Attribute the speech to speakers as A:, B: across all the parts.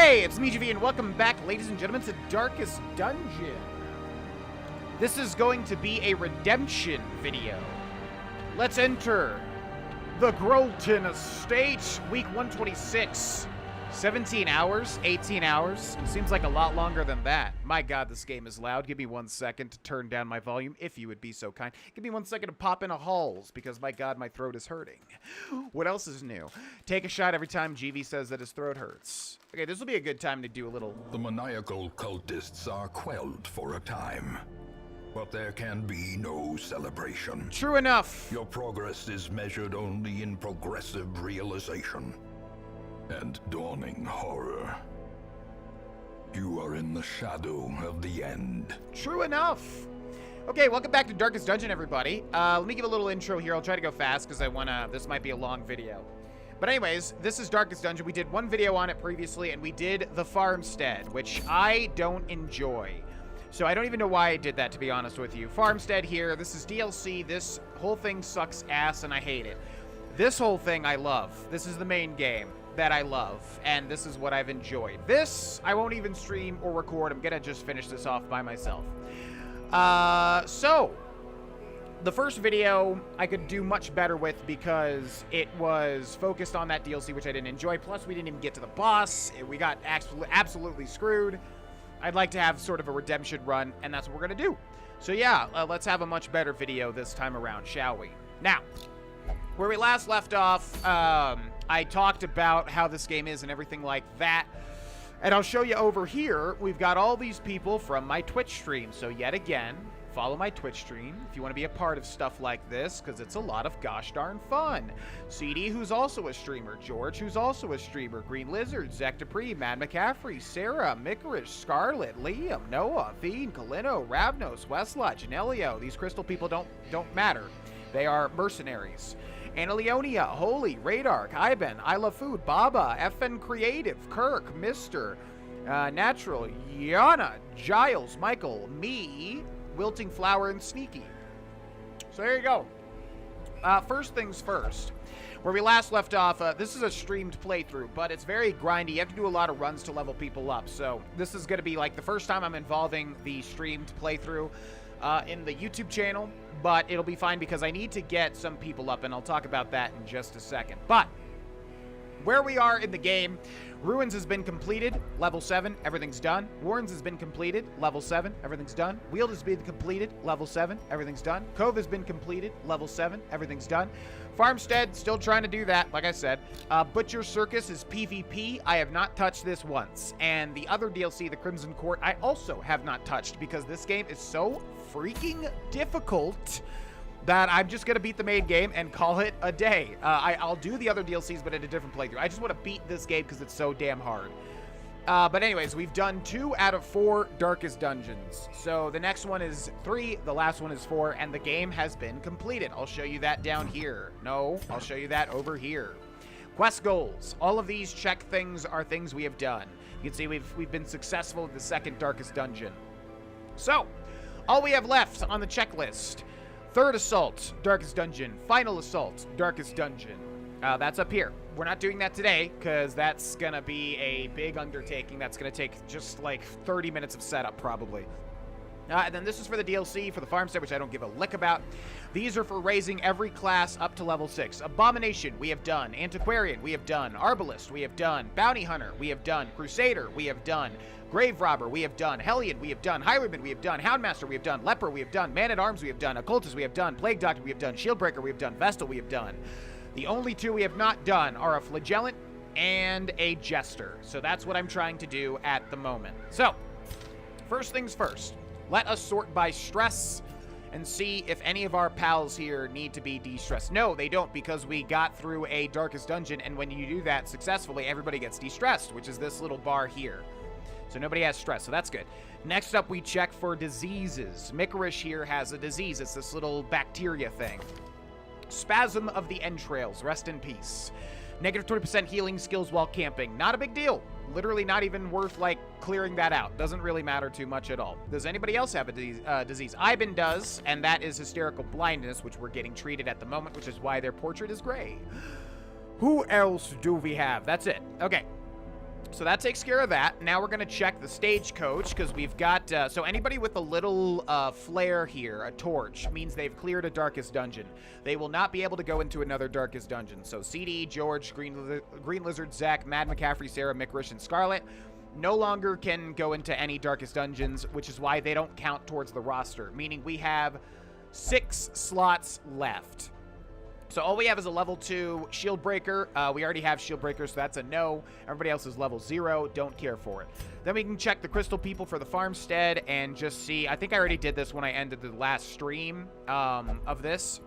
A: Hey, it's me, GV, and welcome back, ladies and gentlemen, to Darkest Dungeon. This is going to be a redemption video. Let's enter the Grohlvana Estate, week 126. 17 hours, 18 hours. Seems like a lot longer than that. My God, this game is loud. Give me 1 second to turn down my volume, if you would be so kind. Give me 1 second to pop in a Halls, because my God, my throat is hurting. What else is new? Take a shot every time GV says that his throat hurts. Okay, this will be a good time to do a little...
B: The maniacal cultists are quelled for a time, but there can be no celebration.
A: True enough.
B: Your progress is measured only in progressive realization and dawning horror. You are in the shadow of the end.
A: True enough. Okay, welcome back to Darkest Dungeon, everybody. Let me give a little intro here. I'll try to go fast because I wanna. This might be a long video. But anyways, this is Darkest Dungeon. We did one video on it previously, and we did the farmstead, which I don't enjoy. So I don't even know why I did that, to be honest with you. Farmstead here. This is DLC. This whole thing sucks ass, and I hate it. This whole thing I love. This is the main game that I love, and this is what I've enjoyed. This, I won't even stream or record. I'm gonna just finish this off by myself. So, the first video I could do much better with because it was focused on that DLC, which I didn't enjoy. Plus, we didn't even get to the boss. We got absolutely screwed. I'd like to have sort of a redemption run, and that's what we're gonna do. So yeah, let's have a much better video this time around, shall we? Now, where we last left off, I talked about how this game is and everything like that. And I'll show you over here, we've got all these people from my Twitch stream. So yet again, follow my Twitch stream if you want to be a part of stuff like this, because it's a lot of gosh darn fun. CD, who's also a streamer. George, who's also a streamer. Green Lizard, Zach Dupree, Mad McCaffrey, Sarah, Mikarish, Scarlet, Liam, Noah, Fiend, Kalino, Ravnos, Westlot, Janelio. These crystal people don't matter. They are mercenaries. Anna Leonia, Holy, Radar, Iben, I Love Food, Baba, FN Creative, Kirk, Mr. Natural, Yana, Giles, Michael, me, Wilting Flower, and Sneaky. So there you go. First things first. Where we last left off, this is a streamed playthrough, but it's very grindy. You have to do a lot of runs to level people up. So this is going to be like the first time I'm involving the streamed playthrough in the YouTube channel. But it'll be fine because I need to get some people up, and I'll talk about that in just a second. But where we are in the game, Ruins has been completed, level 7, everything's done. Warrens has been completed, level 7, everything's done. Weald has been completed, level 7, everything's done. Cove has been completed, level 7, everything's done. Farmstead, still trying to do that, like I said. Butcher Circus is PvP. I have not touched this once. And the other DLC, the Crimson Court, I also have not touched because this game is so freaking difficult that I'm just going to beat the main game and call it a day. I'll do the other DLCs, but in a different playthrough. I just want to beat this game because it's so damn hard. But anyways, we've done 2 out of 4 Darkest Dungeons. So the next one is 3, the last one is 4, and the game has been completed. I'll show you that down here. No, I'll show you that over here. Quest goals. All of these check things are things we have done. You can see we've been successful in the second Darkest Dungeon. So, all we have left on the checklist: Third Assault, Darkest Dungeon. Final Assault, Darkest Dungeon. That's up here. We're not doing that today because that's going to be a big undertaking. That's going to take just like 30 minutes of setup probably. And then this is for the DLC, for the farmstead, which I don't give a lick about. These are for raising every class up to level 6. Abomination, we have done. Antiquarian, we have done. Arbalist, we have done. Bounty Hunter, we have done. Crusader, we have done. Grave Robber, we have done. Hellion, we have done. Highwayman, we have done. Houndmaster, we have done. Leper, we have done. Man-at-Arms, we have done. Occultist, we have done. Plague Doctor, we have done. Shieldbreaker, we have done. Vestal, we have done. The only 2 we have not done are a Flagellant and a Jester. So that's what I'm trying to do at the moment. So, first things first. Let us sort by stress and see if any of our pals here need to be de-stressed. No, they don't, because we got through a Darkest Dungeon, and when you do that successfully, everybody gets de-stressed, which is this little bar here. So nobody has stress, so that's good. Next up, we check for diseases. Mikarish here has a disease. It's this little bacteria thing. Spasm of the entrails. Rest in peace. Negative 20% healing skills while camping. Not a big deal. Literally not even worth, like, clearing that out. Doesn't really matter too much at all. Does anybody else have a disease? Iben does, and that is hysterical blindness, which we're getting treated at the moment, which is why their portrait is gray. Who else do we have? That's it. Okay. So that takes care of that. Now we're going to check the stagecoach because we've got... so anybody with a little flare here, a torch, means they've cleared a Darkest Dungeon. They will not be able to go into another Darkest Dungeon. So CD, George, Green Lizard, Zach, Mad McCaffrey, Sarah, Mickrish, and Scarlet no longer can go into any Darkest Dungeons, which is why they don't count towards the roster, meaning we have 6 slots left. So all we have is a level 2 shield breaker. We already have shield breaker, so that's a no. Everybody else is level 0. Don't care for it. Then we can check the crystal people for the farmstead and just see. I think I already did this when I ended the last stream of this.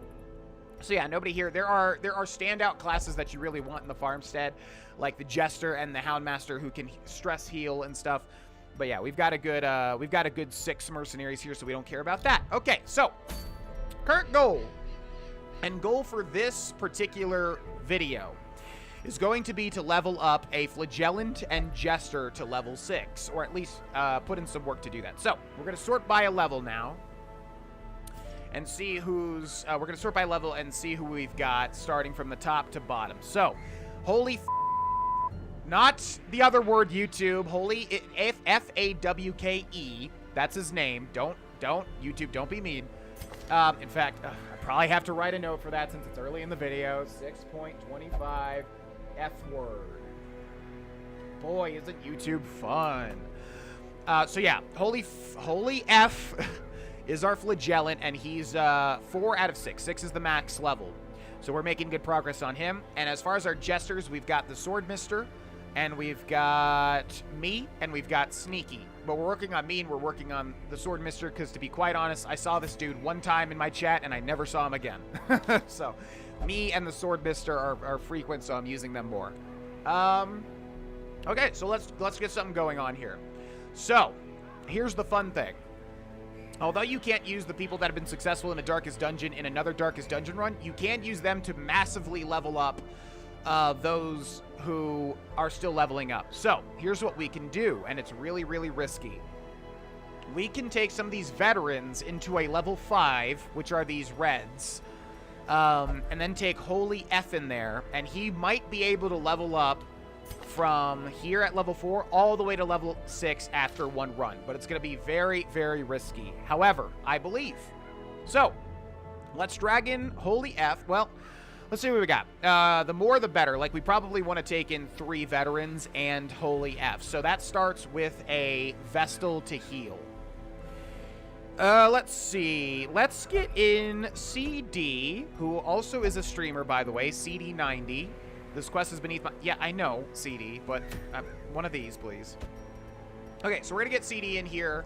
A: So yeah, nobody here. There are standout classes that you really want in the farmstead, like the Jester and the Houndmaster, who can stress heal and stuff. But yeah, we've got a good 6 mercenaries here, so we don't care about that. Okay, so current goal. And goal for this particular video is going to be to level up a Flagellant and Jester to level 6, or at least put in some work to do that. So we're going to sort by a level now and see who's... we're going to sort by level and see who we've got starting from the top to bottom. So, holy not the other word YouTube, holy F-A-W-K-E, that's his name. Don't, YouTube, don't be mean. In fact, I probably have to write a note for that since it's early in the video. 6.25 F word. Boy, isn't YouTube fun. So yeah, holy F is our Flagellant, and he's 4 out of 6. 6 is the max level. So we're making good progress on him. And as far as our Jesters, we've got the Swordmister, and we've got me, and we've got Sneaky. But we're working on me, and we're working on the Swordmister, because to be quite honest, I saw this dude one time in my chat, and I never saw him again. So, me and the Swordmister are frequent, so I'm using them more. Okay, so let's get something going on here. So, here's the fun thing. Although you can't use the people that have been successful in a Darkest Dungeon in another Darkest Dungeon run, you can use them to massively level up those who are still leveling up. So, here's what we can do, and it's really, really risky. We can take some of these veterans into a level 5, which are these reds, and then take Holy F in there, and he might be able to level up from here at level 4 all the way to level 6 after one run. But it's going to be very, very risky. However, I believe. So, let's drag in Holy F. Well, let's see what we got. The more the better. Like, we probably want to take in 3 veterans and Holy F. So that starts with a Vestal to heal. Let's see. Let's get in CD, who also is a streamer, by the way. CD90. This quest is beneath my... Yeah, I know, CD, but one of these, please. Okay, so we're going to get CD in here,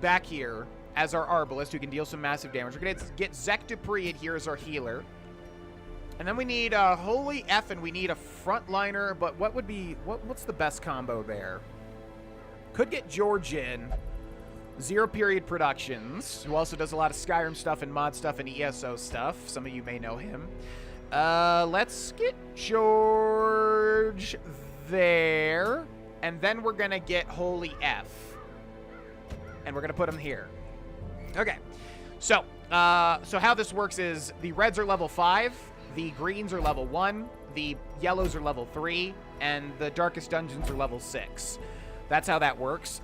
A: back here, as our Arbalist, who can deal some massive damage. We're going to get Zek Dupree in here as our healer. And then we need Holy F, and we need a frontliner, but what would be... What's the best combo there? Could get George in. Zero Period Productions, who also does a lot of Skyrim stuff and mod stuff and ESO stuff. Some of you may know him. Let's get George there, and then we're gonna get Holy F, and we're gonna put him here. Okay, so how this works is the reds are level 5, the greens are level 1, the yellows are level 3, and the Darkest Dungeons are level 6. That's how that works.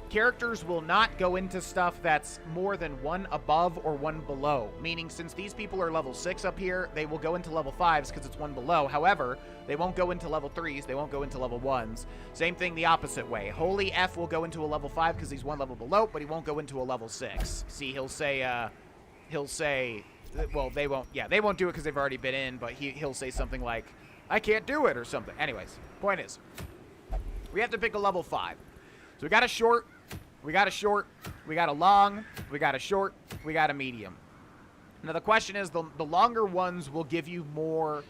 A: Characters will not go into stuff that's more than 1 above or 1 below. Meaning, since these people are level 6 up here, they will go into level 5s because it's 1 below. However, they won't go into level 3s. They won't go into level 1s. Same thing the opposite way. Holy F will go into a level 5 because he's 1 level below, but he won't go into a level 6. See, he'll say, well, they won't, yeah, they won't do it because they've already been in, but he'll say something like, I can't do it, or something. Anyways, point is, we have to pick a level 5. So we got a short, we got a short, we got a long, we got a short, we got a medium. Now the question is, the longer ones will give you more,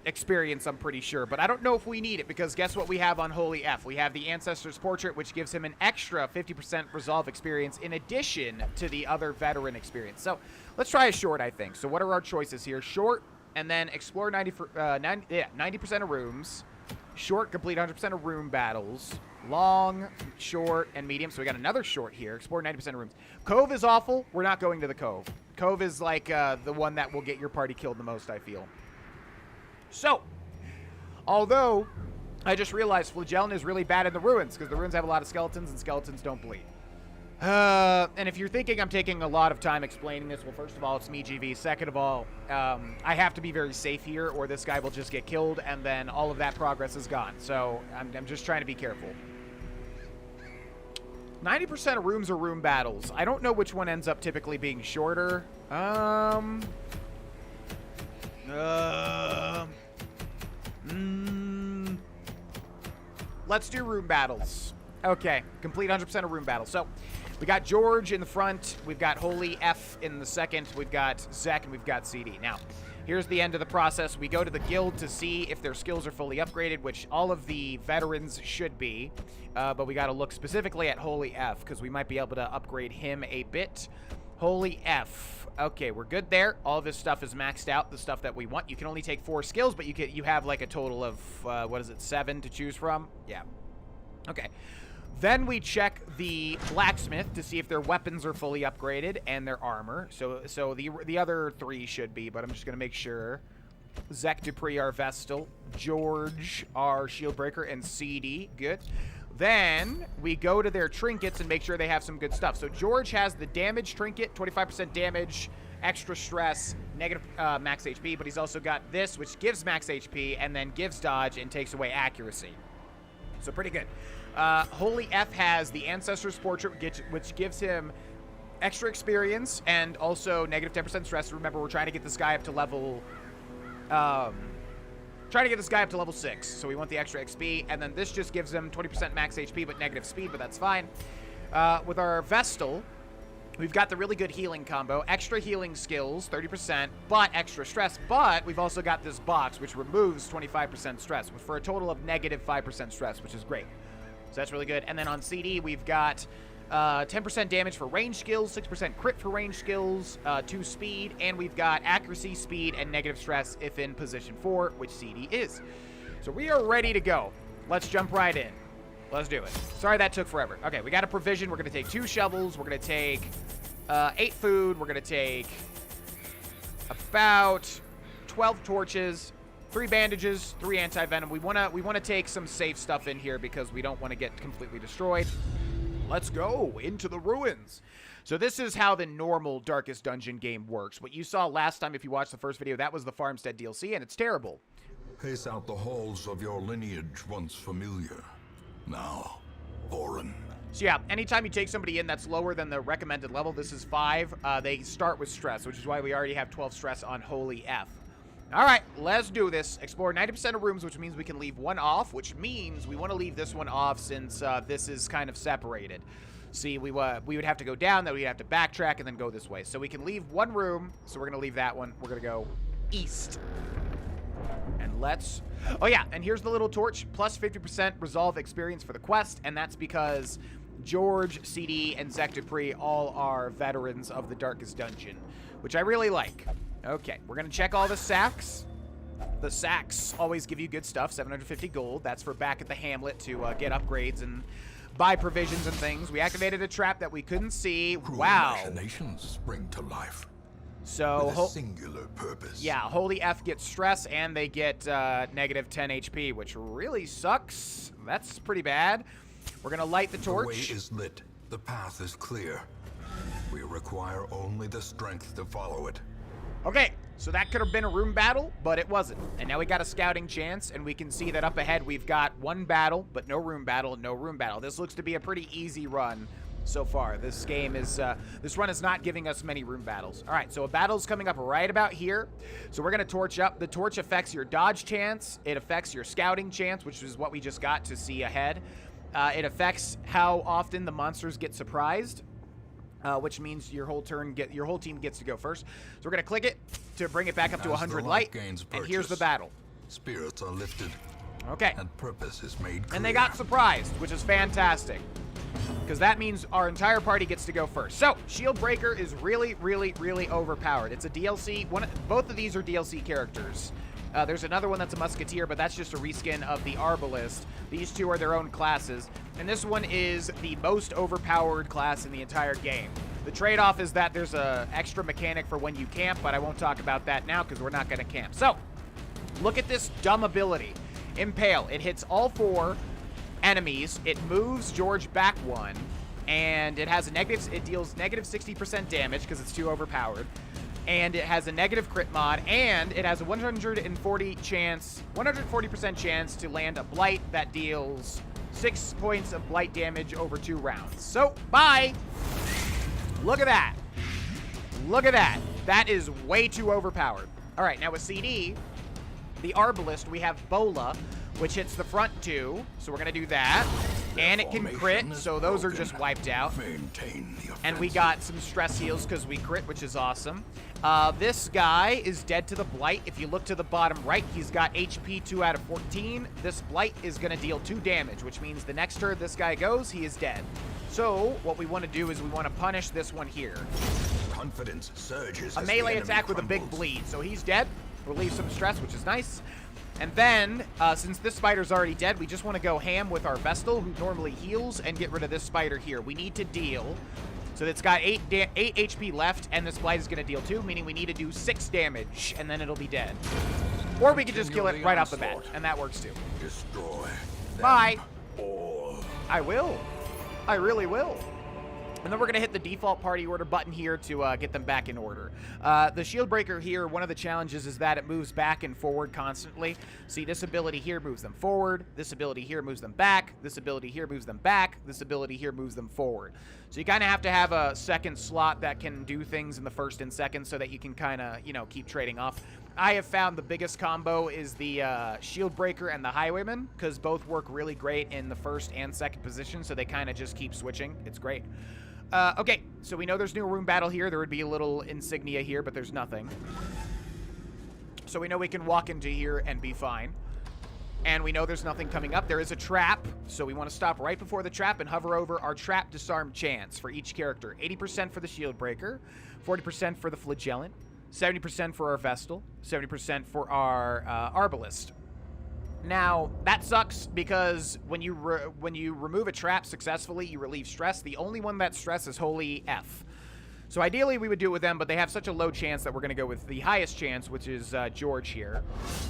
A: experience, I'm pretty sure. But I don't know if we need it, because guess what we have on Holy F? We have the Ancestor's Portrait, which gives him an extra 50% resolve experience in addition to the other veteran experience. So let's try a short, I think. So what are our choices here? Short, and then explore 90% of rooms. Short, complete 100% of room battles. Long, short, and medium. So we got another short here. Explore 90% of rooms. Cove is awful. We're not going to the Cove. Cove is like the one that will get your party killed the most, I feel. So, Although, I just realized Flagellin is really bad in the ruins, because the ruins have a lot of skeletons, and skeletons don't bleed. And if you're thinking I'm taking a lot of time explaining this, well, first of all, it's me, GV. Second of all, I have to be very safe here, or this guy will just get killed, and then all of that progress is gone. So I'm just trying to be careful. 90% of rooms are room battles. I don't know which one ends up typically being shorter. Let's do room battles. Okay, complete 100% of room battles. So, we got George in the front, we've got Holy F in the second, we've got Zek, and we've got CD. Now, here's the end of the process. We go to the guild to see if their skills are fully upgraded, which all of the veterans should be. But we got to look specifically at Holy F, because we might be able to upgrade him a bit. Holy F. Okay, we're good there. All of this stuff is maxed out, the stuff that we want. You can only take 4 skills, but you have like a total of, what is it, 7 to choose from? Yeah. Okay. Then we check the blacksmith to see if their weapons are fully upgraded and their armor. So the other 3 should be, but I'm just going to make sure. Zek Dupree, our Vestal. George, our Shieldbreaker, and CD. Good. Then we go to their trinkets and make sure they have some good stuff. So George has the damage trinket, 25% damage, extra stress, negative max HP, but he's also got this, which gives max HP and then gives dodge and takes away accuracy. So pretty good. Holy F has the Ancestor's Portrait, which gives him extra experience and also negative 10% stress. Remember, we're trying to get this guy up to level... level 6, so we want the extra XP, and then this just gives him 20% max HP but negative speed, but that's fine. With our Vestal, we've got the really good healing combo, extra healing skills, 30%, but extra stress, but we've also got this box, which removes 25% stress, for a total of negative 5% stress, which is great. So that's really good. And then on CD, we've got 10% damage for range skills, 6% crit for range skills, 2 speed, and we've got accuracy, speed, and negative stress if in position 4, which CD is. So we are ready to go. Let's jump right in. Let's do it. Sorry that took forever. Okay, we got a provision. We're going to take 2 shovels. We're going to take 8 food. We're going to take about 12 torches, 3 bandages, 3 anti-venom. We want to take some safe stuff in here because we don't want to get completely destroyed. Let's go into the ruins. So this is how the normal Darkest Dungeon game works. What you saw last time, if you watched the first video, that was the Farmstead DLC, and it's terrible.
B: Pace out the halls of your lineage once familiar, now foreign.
A: So yeah, anytime you take somebody in that's lower than the recommended level, this is 5, they start with stress, which is why we already have 12 stress on Holy F. All right, let's do this. Explore 90% of rooms, which means we can leave 1 off, which means we want to leave this one off since this is kind of separated. See, we would have to go down, then we'd have to backtrack, and then go this way. So we can leave 1 room, so we're going to leave that one. We're going to go east. And let's... Oh, yeah, and here's the little torch. Plus 50% resolve experience for the quest, and that's because George, CD, and Zek Dupree all are veterans of the Darkest Dungeon, which I really like. Okay, we're going to check all the sacks. The sacks always give you good stuff, 750 gold. That's for back at the hamlet to get upgrades and buy provisions and things. We activated a trap that we couldn't see.
B: Cruel
A: wow.
B: Machinations spring to life.
A: So,
B: with a singular purpose.
A: Yeah, Holy F gets stress and they get negative 10 HP, which really sucks. That's pretty bad. We're going to light the torch.
B: The way is lit. The path is clear. We require only the strength to follow it.
A: Okay, so that could have been a room battle, but it wasn't. And now we got a scouting chance, and we can see that up ahead we've got 1 battle, but no room battle, no room battle. This looks to be a pretty easy run so far. This game is, this run is not giving us many room battles. All right, so a battle's coming up right about here. So we're going to torch up. The torch affects your dodge chance. It affects your scouting chance, which is what we just got to see ahead. It affects how often the monsters get surprised. Which means your whole team gets to go first. So we're gonna click it to bring it back up to 100 light, and here's the battle.
B: Spirits are lifted.
A: Okay.
B: And purpose is made clear.
A: And they got surprised, which is fantastic, because that means our entire party gets to go first. So Shieldbreaker is really, really, really overpowered. It's a DLC. Both of these are DLC characters. There's another one that's a musketeer, but that's just a reskin of the Arbalist. These 2 are their own classes. And this one is the most overpowered class in the entire game. The trade-off is that there's an extra mechanic for when you camp, but I won't talk about that now because we're not going to camp. So, look at this dumb ability. Impale. It hits all 4 enemies. It moves George back 1. And it has a negative, it deals negative 60% damage because it's too overpowered. And it has a negative crit mod, and it has a 140% chance to land a blight that deals 6 points of blight damage over 2 rounds. So, bye! Look at that. Look at that. That is way too overpowered. All right, now with CD, the Arbalist, we have Bola, which hits the front 2, so we're going to do that. And it can crit, so those are just wiped out. And we got some stress heals because we crit, which is awesome. This guy is dead to the Blight. If you look to the bottom right, he's got HP 2 out of 14. This Blight is going to deal 2 damage, which means the next turn this guy goes, he is dead. So what we want to do is we want to punish this one here.
B: Confidence surges.
A: A melee attack with a big bleed. So he's dead. Relieve some stress, which is nice. And then, since this spider's already dead, we just want to go ham with our Vestal, who normally heals, and get rid of this spider here. We need to deal. So it's got 8 HP left, and this blight is going to deal 2, meaning we need to do 6 damage, and then it'll be dead. Or we could just kill it right off the bat, and that works too.
B: Destroy them.
A: Bye.
B: All.
A: I will. I really will. And then we're going to hit the default party order button here to get them back in order. The shield breaker here, one of the challenges is that it moves back and forward constantly. See, this ability here moves them forward. This ability here moves them back. This ability here moves them back. This ability here moves them forward. So you kind of have to have a second slot that can do things in the first and second so that you can kind of, you know, keep trading off. I have found the biggest combo is the shield breaker and the highwayman, because both work really great in the first and second position, so they kind of just keep switching. It's great. Okay, so we know there's no room battle here. There would be a little insignia here, but there's nothing. So we know we can walk into here and be fine. And we know there's nothing coming up. There is a trap, so we want to stop right before the trap and hover over our trap disarm chance for each character. 80% for the shield breaker, 40% for the flagellant, 70% for our Vestal, 70% for our Arbalist. Now, that sucks because when you remove a trap successfully, you relieve stress. The only one that stress is Holy F. So ideally, we would do it with them, but they have such a low chance that we're going to go with the highest chance, which is George here.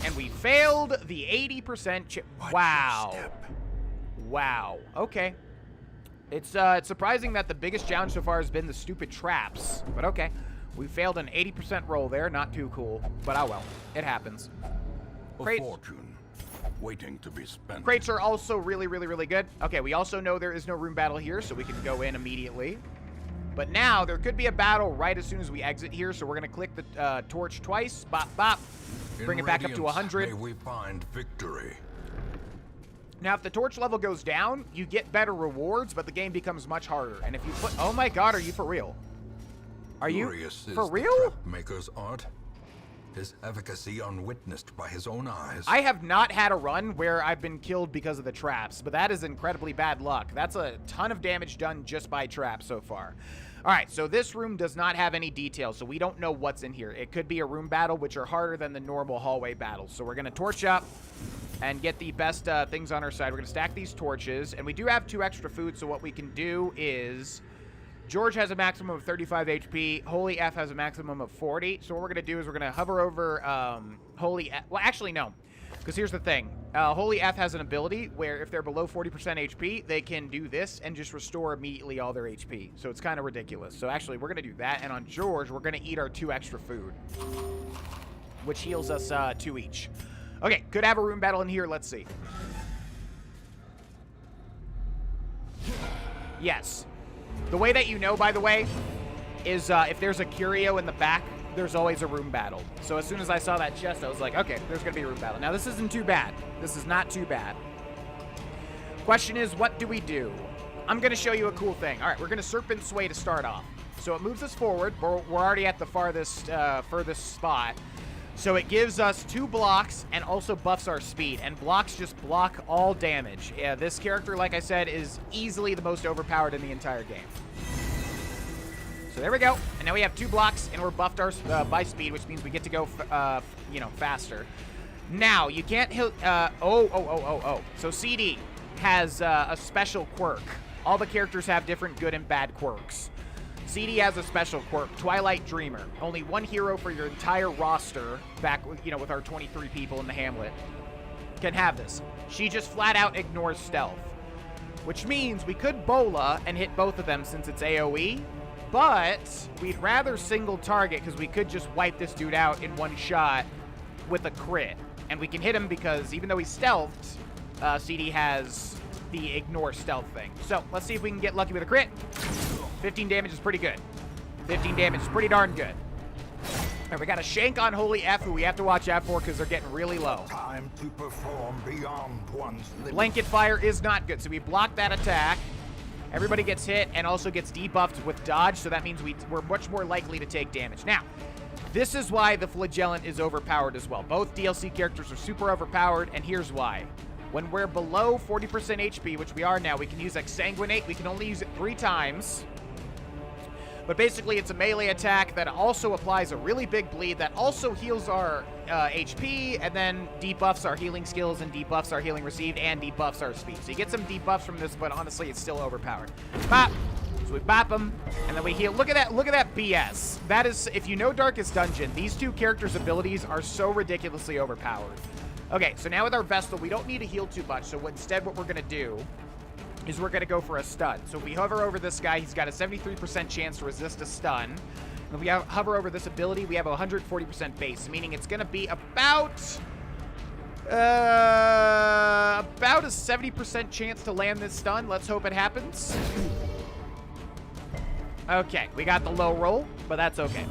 A: And we failed the 80% Wow. Wow. Okay. It's surprising that the biggest challenge so far has been the stupid traps, but okay. We failed an 80% roll there. Not too cool, but oh well. It happens.
B: A fortune waiting to be spent.
A: Crates are also really, really, really good. Okay, we also know there is no room battle here, so we can go in immediately. But now, there could be a battle right as soon as we exit here, so we're going to click the torch twice. Bop, bop. Bring it back up to 100.
B: May we find victory.
A: Now, if the torch level goes down, you get better rewards, but the game becomes much harder. And if you put... Oh my god, are you for real? Are you for real?
B: Maker's art. His efficacy unwitnessed by his own eyes.
A: I have not had a run where I've been killed because of the traps, but that is incredibly bad luck. That's a ton of damage done just by traps so far. All right, so this room does not have any details, so we don't know what's in here. It could be a room battle, which are harder than the normal hallway battles. So we're going to torch up and get the best things on our side. We're going to stack these torches, and we do have 2 extra food, so what we can do is... George has a maximum of 35 HP. Holy F has a maximum of 40. So what we're going to do is we're going to hover over Holy F. Well, actually, no. Because here's the thing. Holy F has an ability where if they're below 40% HP, they can do this and just restore immediately all their HP. So it's kind of ridiculous. So actually, we're going to do that. And on George, we're going to eat our 2 extra food, which heals us 2 each. Okay, could have a room battle in here. Let's see. Yes. The way that you know, by the way, is if there's a curio in the back, there's always a room battle. So as soon as I saw that chest, I was like, okay, there's going to be a room battle. Now, this isn't too bad. This is not too bad. Question is, what do we do? I'm going to show you a cool thing. All right, we're going to Serpent Sway to start off. So it moves us forward. We're already at the furthest spot. So it gives us 2 blocks and also buffs our speed. And blocks just block all damage. Yeah, this character, like I said, is easily the most overpowered in the entire game. So there we go. And now we have 2 blocks, and we're buffed our by speed, which means we get to go, faster. Now, you can't hit... So CD has a special quirk. All the characters have different good and bad quirks. CD has a special quirk, Twilight Dreamer. Only 1 hero for your entire roster, back with, with our 23 people in the Hamlet. can have this. She just flat out ignores stealth, which means we could Bola and hit both of them since it's AoE, but we'd rather single target because we could just wipe this dude out in one shot with a crit. And we can hit him because even though he's stealthed, CD has the ignore stealth thing. So let's see if we can get lucky with a crit. 15 damage is pretty good. 15 damage is pretty darn good. All right, we got a Shank on Holy F, who we have to watch out for because they're getting really low.
B: Time to perform beyond one's limits.
A: Blanket fire is not good, so we block that attack. Everybody gets hit and also gets debuffed with dodge, so that means we're much more likely to take damage. Now, this is why the Flagellant is overpowered as well. Both DLC characters are super overpowered, and here's why. When we're below 40% HP, which we are now, we can use Exsanguinate. We can only use it 3 times. But basically, it's a melee attack that also applies a really big bleed that also heals our HP and then debuffs our healing skills and debuffs our healing received and debuffs our speed. So you get some debuffs from this, but honestly, it's still overpowered. Bop! So we bop them, and then we heal. Look at that BS. That is, if you know Darkest Dungeon, these two characters' abilities are so ridiculously overpowered. Okay, so now with our Vestal, we don't need to heal too much. So instead what we're going to do is we're going to go for a stun. So if we hover over this guy, he's got a 73% chance to resist a stun. And if we hover over this ability, we have a 140% base, meaning it's going to be about a 70% chance to land this stun. Let's hope it happens. Okay, we got the low roll, but that's okay.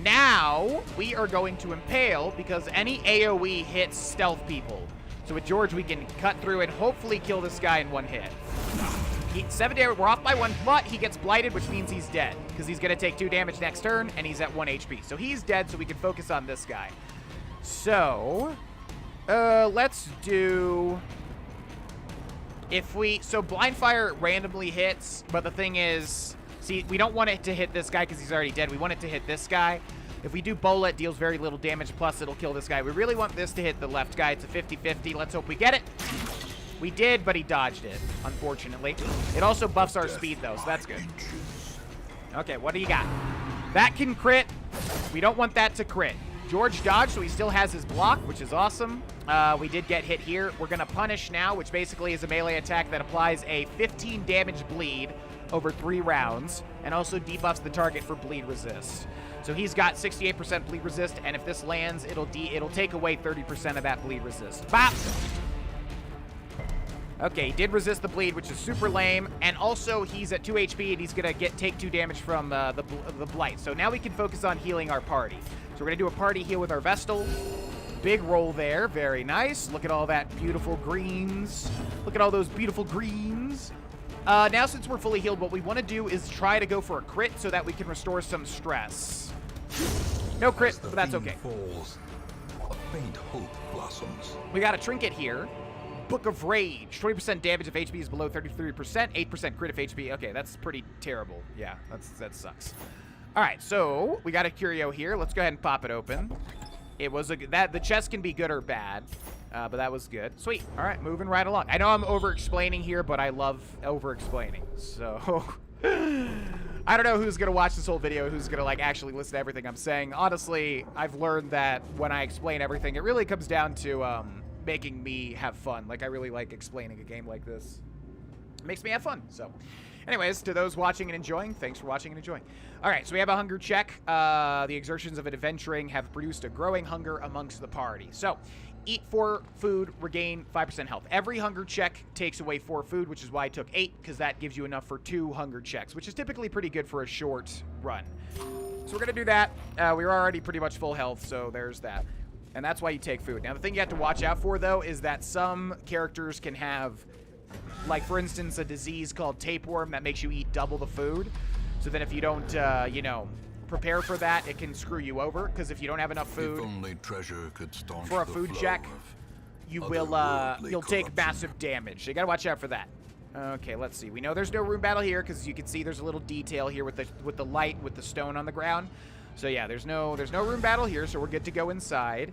A: Now, we are going to Impale because any AoE hits stealth people. So with George, we can cut through and hopefully kill this guy in one hit. 7 damage, we're off by 1, but he gets blighted, which means he's dead. Because he's going to take 2 damage next turn, and he's at 1 HP. So he's dead, so we can focus on this guy. So, let's do... So Blind Fire randomly hits, but the thing is... See, we don't want it to hit this guy because he's already dead. We want it to hit this guy. If we do Bola, it deals very little damage, plus it'll kill this guy. We really want this to hit the left guy. It's a 50-50. Let's hope we get it. We did, but he dodged it, unfortunately. It also buffs our speed, though, so that's good. Okay, what do you got? That can crit. We don't want that to crit. George dodged, so he still has his block, which is awesome. We did get hit here. We're going to punish now, which basically is a melee attack that applies a 15 damage bleed over 3 rounds, and also debuffs the target for bleed resist. So he's got 68% bleed resist, and if this lands, it'll take away 30% of that bleed resist. Bop! Okay, he did resist the bleed, which is super lame, and also he's at 2 HP, and he's gonna take 2 damage from the blight. So now we can focus on healing our party. So we're gonna do a party heal with our Vestal. Big roll there, very nice. Look at all that beautiful greens. Look at all those beautiful greens. Now, since we're fully healed, what we want to do is try to go for a crit so that we can restore some stress. No crit, but that's okay.
B: Falls, a faint hope blossoms.
A: We got a trinket here. Book of Rage. 20% damage if HP is below 33%. 8% crit if HP. Okay, that's pretty terrible. Yeah, that sucks. All right, so we got a curio here. Let's go ahead and pop it open. It was the chest can be good or bad. But that was good. Sweet. All right, moving right along. I know I'm over-explaining here, but I love over-explaining. So, I don't know who's going to watch this whole video, who's going to, like, actually listen to everything I'm saying. Honestly, I've learned that when I explain everything, it really comes down to making me have fun. Like, I really like explaining a game like this. It makes me have fun, so... Anyways, to those watching and enjoying, thanks for watching and enjoying. All right, so we have a hunger check. The exertions of adventuring have produced a growing hunger amongst the party. So, eat 4 food, regain 5% health. Every hunger check takes away 4 food, which is why I took 8, because that gives you enough for 2 hunger checks, which is typically pretty good for a short run. So we're going to do that. We're already pretty much full health, so there's that. And that's why you take food. Now, the thing you have to watch out for, though, is that some characters can have... Like, for instance, a disease called tapeworm that makes you eat double the food. So that if you don't, you know, prepare for that, it can screw you over. Because if you don't have enough food
B: if only treasure could staunch
A: for a
B: the
A: food
B: flow
A: check,
B: of
A: you will, you'll take massive damage. So you gotta watch out for that. Okay, let's see. We know there's no room battle here because you can see there's a little detail here with the light with the stone on the ground. So yeah, there's no room battle here. So we're good to go inside.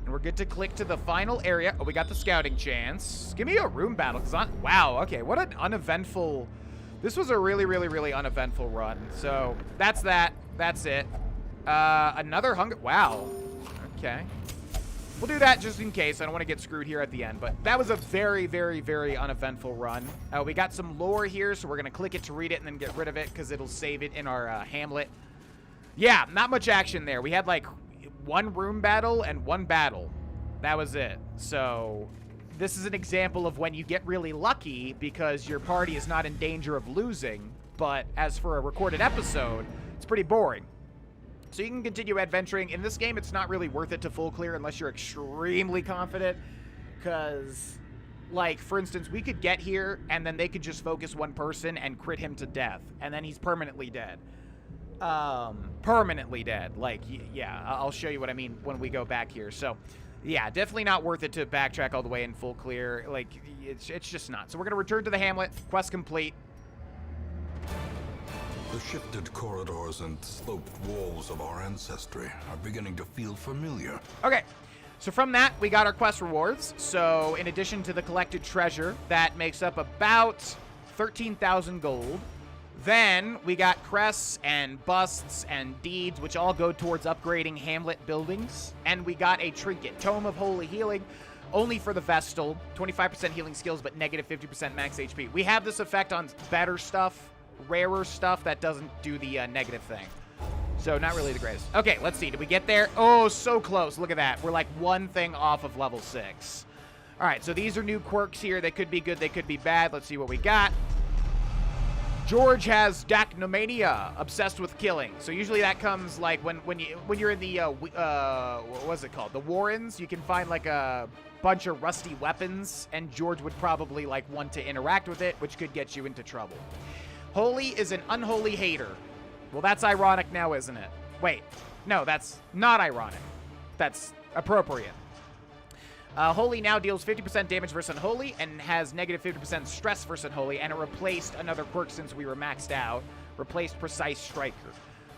A: And we're good to click to the final area. Oh, we got the scouting chance. Give me a room battle. Wow, okay. What an uneventful... This was a really, really, really uneventful run. So, that's that. That's it. Another hunger... Wow. Okay. We'll do that just in case. I don't want to get screwed here at the end. But that was a very, very, very uneventful run. We got some lore here, so we're going to click it to read it and then get rid of it because it'll save it in our Hamlet. Yeah, not much action there. We had like one room battle and one battle. That was it. So this is an example of when you get really lucky because your party is not in danger of losing. But as for a recorded episode, it's pretty boring. So you can continue adventuring. In this game, it's not really worth it to full clear unless you're extremely confident. Because, like, for instance, we could get here, and then they could just focus one person and crit him to death. And then he's permanently dead. Permanently dead. Like, yeah, I'll show you what I mean when we go back here. So, yeah, definitely not worth it to backtrack all the way in full clear. Like, it's just not. So we're going to return to the Hamlet. Quest complete.
B: The shifted corridors and sloped walls of our ancestry are beginning to feel familiar.
A: Okay, so from that, we got our quest rewards. So in addition to the collected treasure, that makes up about 13,000 gold. Then we got crests and busts and deeds, which all go towards upgrading Hamlet buildings. And we got a trinket, Tome of Holy Healing, only for the Vestal. 25% healing skills, but negative 50% max HP. We have this effect on better stuff. Rarer stuff that doesn't do the negative thing. So not really the greatest. Okay, let's see. Did we get there? Oh, so close. Look at that. We're like one thing off of level 6. All right, so these are new quirks here. They could be good. They could be bad. Let's see what we got. George has Dacnomania, obsessed with killing. So usually that comes like when you're in the what was it called? The Warrens. You can find like a bunch of rusty weapons, and George would probably like want to interact with it, which could get you into trouble. Holy is an unholy hater. Well, that's ironic now, isn't it? Wait, no, that's not ironic. That's appropriate. Holy now deals 50% damage versus Unholy and has negative 50% stress versus Unholy, and it replaced another quirk since we were maxed out. Replaced Precise Striker.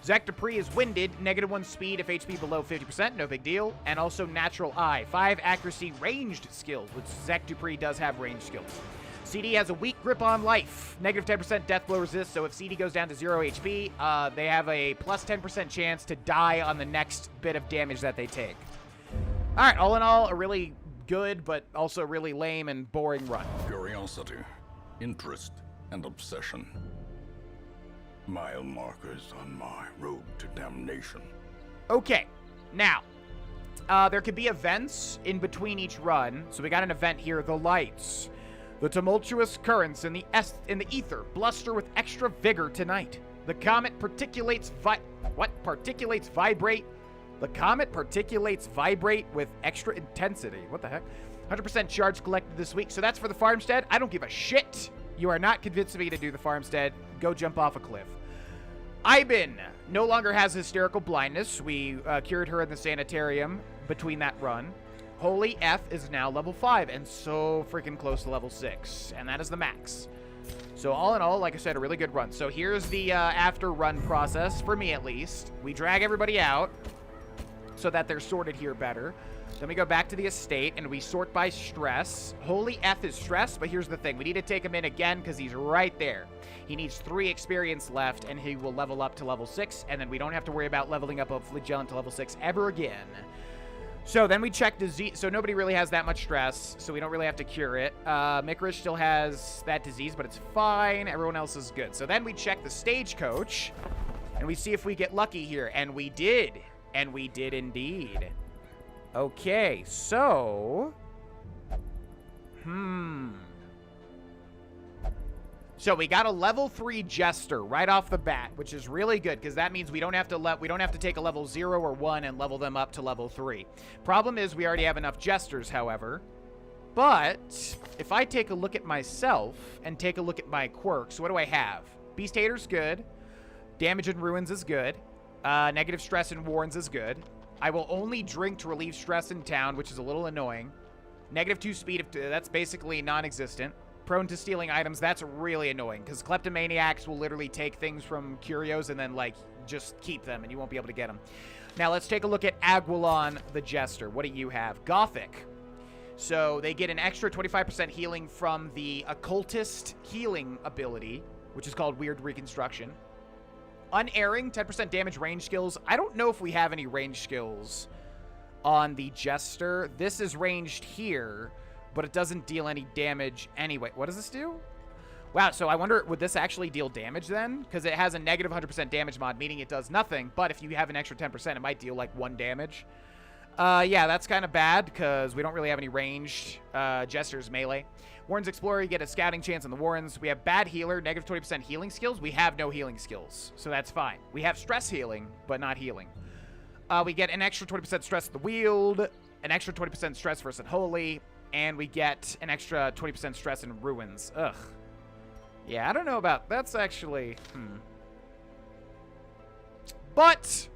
A: Zek Dupree is Winded, -1 speed if HP below 50%, no big deal. And also Natural Eye, 5 accuracy ranged skills, which Zek Dupree does have ranged skills. CD has a weak grip on life, negative 10% death blow resist, so if CD goes down to 0 HP, they have a plus 10% chance to die on the next bit of damage that they take. All right, all in all, a really good, but also really lame and boring run.
B: Curiosity, interest, and obsession. Mile markers on my road to damnation.
A: Okay, now, there could be events in between each run, so we got an event here, the lights. The tumultuous currents in the ether bluster with extra vigor tonight. The comet particulates vibrate. The comet particulates vibrate with extra intensity. What the heck? 100% charge collected this week. So that's for the farmstead. I don't give a shit. You are not convincing me to do the farmstead. Go jump off a cliff. Iben no longer has hysterical blindness. We cured her in the sanitarium between that run. Holy F is now level 5 and so freaking close to level 6. And that is the max. So all in all, like I said, a really good run. So here's the after run process, for me at least. We drag everybody out so that they're sorted here better. Then we go back to the estate and we sort by stress. Holy F is stress, but here's the thing. We need to take him in again because he's right there. He needs 3 experience left and he will level up to level 6. And then we don't have to worry about leveling up a Flagellant to level 6 ever again. So then we check disease. So nobody really has that much stress, so we don't really have to cure it. Mikrish still has that disease, but it's fine. Everyone else is good. So then we check the stagecoach, and we see if we get lucky here. And we did. And we did indeed. Okay, so... So we got a level 3 Jester right off the bat, which is really good because that means we don't have to take a level 0 or 1 and level them up to level 3. Problem is we already have enough Jesters, however. But if I take a look at myself and take a look at my quirks, what do I have? Beast Hater's good. Damage and Ruins is good. Negative Stress and Warns is good. I will only drink to relieve stress in town, which is a little annoying. -2 speed, that's basically non-existent. Prone to stealing items, that's really annoying, because kleptomaniacs will literally take things from curios and then, like, just keep them, and you won't be able to get them. Now, let's take a look at Aguilon the Jester. What do you have? Gothic. So, they get an extra 25% healing from the Occultist healing ability, which is called Weird Reconstruction. Unerring, 10% damage range skills. I don't know if we have any range skills on the Jester. This is ranged here, but it doesn't deal any damage anyway. What does this do? Wow, so I wonder, would this actually deal damage then? Because it has a negative 100% damage mod, meaning it does nothing. But if you have an extra 10%, it might deal like 1 damage. Yeah, that's kind of bad because we don't really have any ranged Jesters melee. Warren's Explorer, you get a scouting chance on the Warrens. We have bad healer, negative 20% healing skills. We have no healing skills, so that's fine. We have stress healing, but not healing. We get an extra 20% stress at the Wield, an extra 20% stress versus Unholy, and we get an extra 20% stress in Ruins. Ugh. Yeah, I don't know about... That's actually... But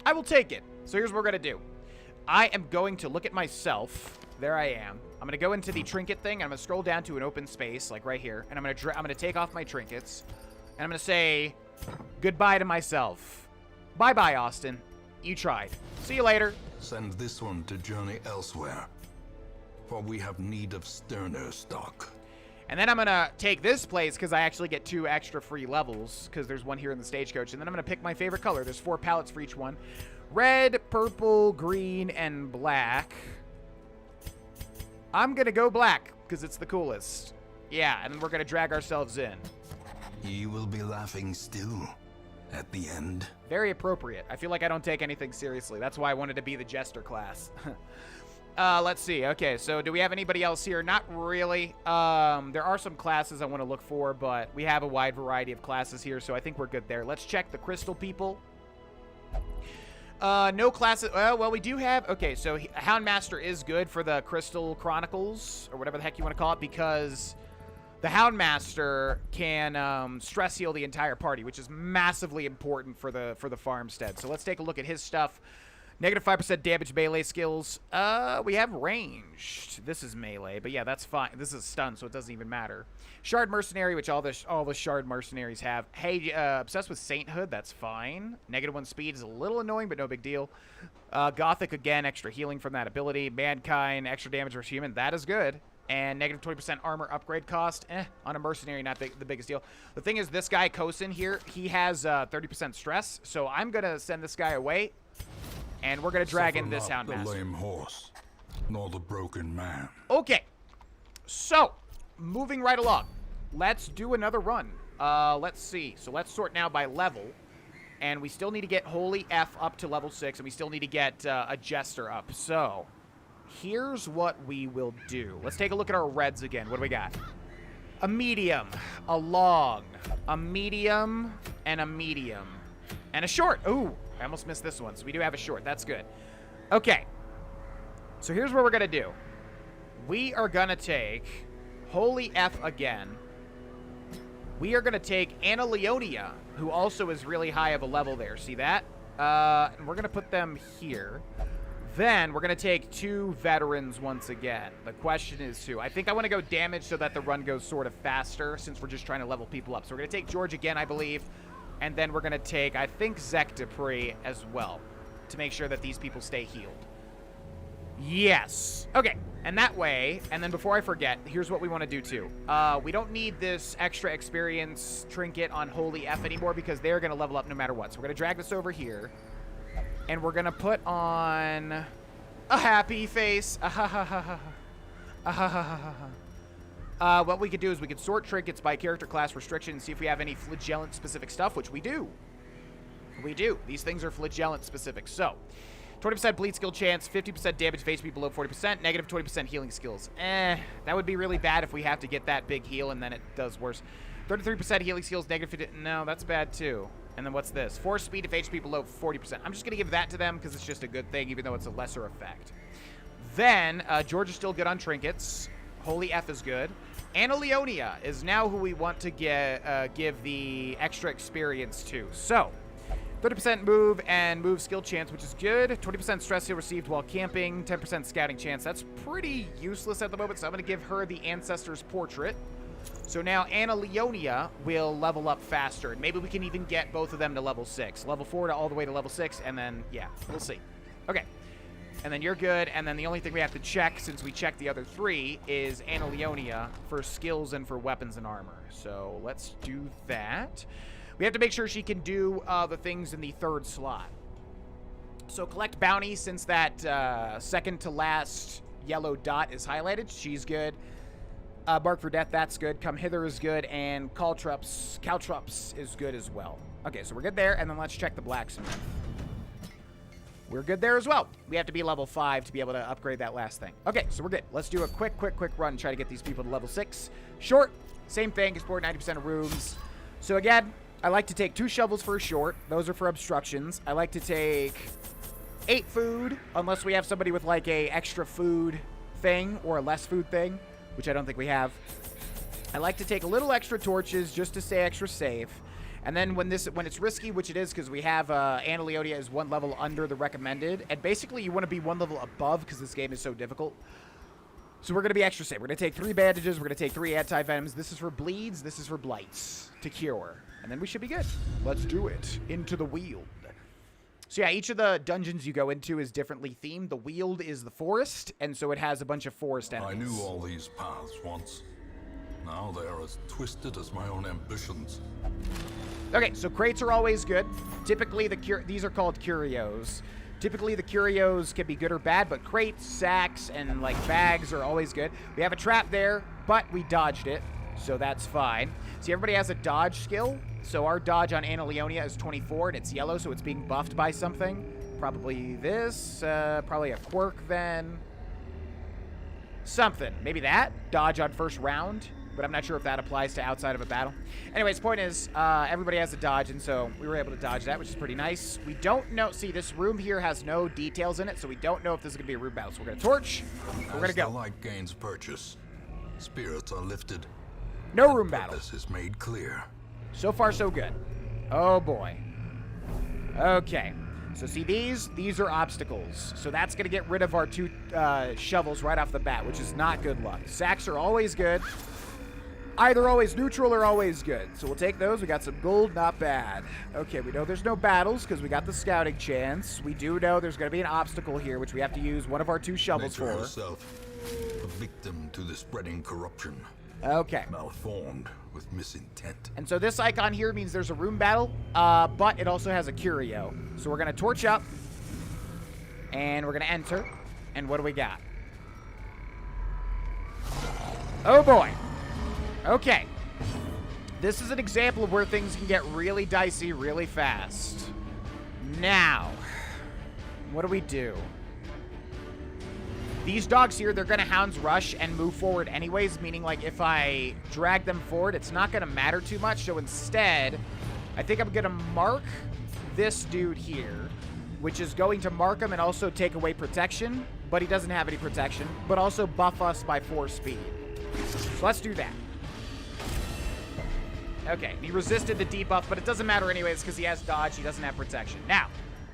A: I will take it. So here's what we're going to do. I am going to look at myself. There I am. I'm going to go into the trinket thing, and I'm going to scroll down to an open space, like right here, and I'm going to take off my trinkets, and I'm going to say goodbye to myself. Bye-bye, Austin. You tried. See you later.
B: Send this one to journey elsewhere, for we have need of sterner stock.
A: And then I'm going to take this place because I actually get 2 extra free levels because there's one here in the stagecoach. And then I'm going to pick my favorite color. There's 4 palettes for each one. Red, purple, green, and black. I'm going to go black because it's the coolest. Yeah, and then we're going to drag ourselves in.
B: Ye will be laughing still at the end.
A: Very appropriate. I feel like I don't take anything seriously. That's why I wanted to be the Jester class. Let's see. Okay, so do we have anybody else here? Not really. There are some classes I want to look for, but we have a wide variety of classes here, so I think we're good there. Let's check the crystal people. No classes. Well, we do have... Okay, so Houndmaster is good for the Crystal Chronicles, or whatever the heck you want to call it, because the Houndmaster can stress heal the entire party, which is massively important for the farmstead. So let's take a look at his stuff. Negative 5% damage melee skills. We have ranged. This is melee, but yeah, that's fine. This is stun, so it doesn't even matter. Shard Mercenary, which all the Shard Mercenaries have. Hey, obsessed with Sainthood, that's fine. Negative 1 speed is a little annoying, but no big deal. Gothic, again, extra healing from that ability. Mankind, extra damage versus human, that is good. And negative 20% armor upgrade cost, on a mercenary, not the biggest deal. The thing is, this guy, Kosin here, he has 30% stress, so I'm going to send this guy away. And we're going to drag in this Houndmaster.
B: The lame horse, nor the broken man.
A: Okay. So, moving right along. Let's do another run. Let's see. So let's sort now by level. And we still need to get Holy F up to level 6. And we still need to get a Jester up. So, here's what we will do. Let's take a look at our reds again. What do we got? A medium. A long. A medium. And a medium. And a short. Ooh. I almost missed this one, so we do have a short. That's good. Okay. So here's what we're going to do. We are going to take Holy F again. We are going to take Anna Leonia, who also is really high of a level there. See that? And we're going to put them here. Then we're going to take 2 veterans once again. The question is who? I think I want to go damage so that the run goes sort of faster since we're just trying to level people up. So we're going to take George again, I believe. And then we're going to take, I think, Zek Dupree as well to make sure that these people stay healed. Yes. Okay. And that way, and then before I forget, here's what we want to do too. We don't need this extra experience trinket on Holy F anymore because they're going to level up no matter what. So we're going to drag this over here. And we're going to put on a happy face. What we could do is we could sort trinkets by character class restriction and see if we have any flagellant specific stuff, which we do. We do. These things are flagellant specific. So, 20% bleed skill chance, 50% damage if HP below 40%, negative 20% healing skills. That would be really bad if we have to get that big heal and then it does worse. 33% healing skills, negative 50. No, that's bad too. And then what's this? Force speed if HP below 40%. I'm just going to give that to them because it's just a good thing, even though it's a lesser effect. Then, George is still good on trinkets. Holy F is good. Anna Leonia is now who we want to give the extra experience to. So, 30% move and move skill chance, which is good. 20% stress heal received while camping. 10% scouting chance. That's pretty useless at the moment, so I'm going to give her the Ancestor's Portrait. So now Anna Leonia will level up faster. And maybe we can even get both of them to level 6. Level 4 to all the way to level 6, and then, yeah, we'll see. Okay. And then you're good, and then the only thing we have to check, since we checked the other 3, is Anna Leonia for skills and for weapons and armor. So let's do that. We have to make sure she can do the things in the 3rd slot. So collect bounty since that second to last yellow dot is highlighted. She's good. Bark for Death, that's good. Come Hither is good. And Caltrops is good as well. Okay, so we're good there. And then let's check the blacksmith. We're good there as well. We have to be level 5 to be able to upgrade that last thing. Okay, so we're good. Let's do a quick run. Try to get these people to level 6. Short, same thing. Explore 90% of rooms. So again, I like to take 2 shovels for a short. Those are for obstructions. I like to take 8 food, unless we have somebody with like a extra food thing or a less food thing, which I don't think we have. I like to take a little extra torches just to stay extra safe. And then when it's risky, which it is because we have Anna Leonia is 1 level under the recommended. And basically you want to be 1 level above because this game is so difficult. So we're going to be extra safe. We're going to take 3 bandages. We're going to take 3 anti-venoms. This is for bleeds. This is for blights to cure. And then we should be good. Let's do it. Into the Weald. So yeah, each of the dungeons you go into is differently themed. The Weald is the forest, and so it has a bunch of forest enemies.
B: I knew all these paths once. Now they are as twisted as my own ambitions.
A: Okay, so crates are always good. Typically, these are called curios. Typically, the curios can be good or bad, but crates, sacks, and like bags are always good. We have a trap there, but we dodged it, so that's fine. See, everybody has a dodge skill. So our dodge on Anna Leonia is 24, and it's yellow, so it's being buffed by something. Probably this, probably a quirk then. Something, maybe that. Dodge on first round, but I'm not sure if that applies to outside of a battle. Anyways, point is, everybody has a dodge, and so we were able to dodge that, which is pretty nice. We don't know, see, this room here has no details in it, so we don't know if this is gonna be a room battle. So we're gonna torch, we're gonna go.
B: The light gains purchase, spirits are lifted.
A: No room battle.
B: This is made clear.
A: So far, so good. Oh, boy. Okay. So, see, these are obstacles. So that's going to get rid of our 2 shovels right off the bat, which is not good luck. Sacks are always good. Either always neutral or always good. So we'll take those. We got some gold, not bad. Okay, we know there's no battles because we got the scouting chance. We do know there's going to be an obstacle here, which we have to use one of our 2 shovels
B: Nature
A: for.
B: herself, a victim to the spreading corruption.
A: Okay.
B: Malformed with misintent.
A: And so this icon here means there's a room battle, but it also has a curio. So we're going to torch up, and we're going to enter. And what do we got? Oh, boy. Okay. This is an example of where things can get really dicey really fast. Now, what do we do? These dogs here, they're going to Hound's Rush and move forward anyways, meaning like if I drag them forward, it's not going to matter too much. So instead, I think I'm going to mark this dude here, which is going to mark him and also take away protection, but he doesn't have any protection, but also buff us by 4 speed. So let's do that. Okay, he resisted the debuff, but it doesn't matter anyways because he has dodge, he doesn't have protection. Now,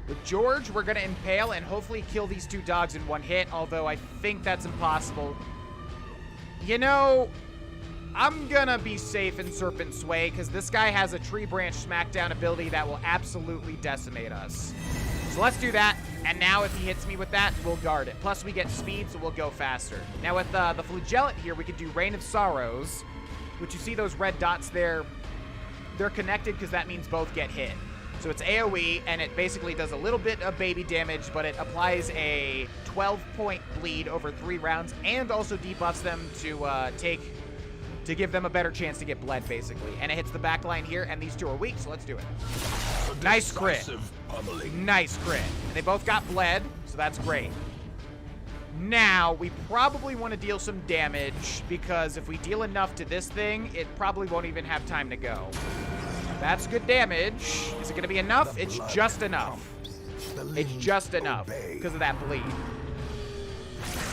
A: with George, we're going to impale and hopefully kill these 2 dogs in 1 hit, although I think that's impossible. You know, I'm going to be safe in Serpent Sway because this guy has a Tree Branch Smackdown ability that will absolutely decimate us. So let's do that, and now if he hits me with that, we'll guard it. Plus, we get speed, so we'll go faster. Now, with the Flagellate here, we can do Rain of Sorrows, which you see those red dots there. They're connected because that means both get hit. So it's AoE, and it basically does a little bit of baby damage, but it applies a 12-point bleed over 3 rounds, and also debuffs them to give them a better chance to get bled, basically. And it hits the back line here, and these 2 are weak, so let's do it. Nice crit. Nice crit. And they both got bled, so that's great. Now, we probably want to deal some damage, because if we deal enough to this thing, it probably won't even have time to go. That's good damage. Is it going to be enough? It's just enough. It's just enough because of that bleed.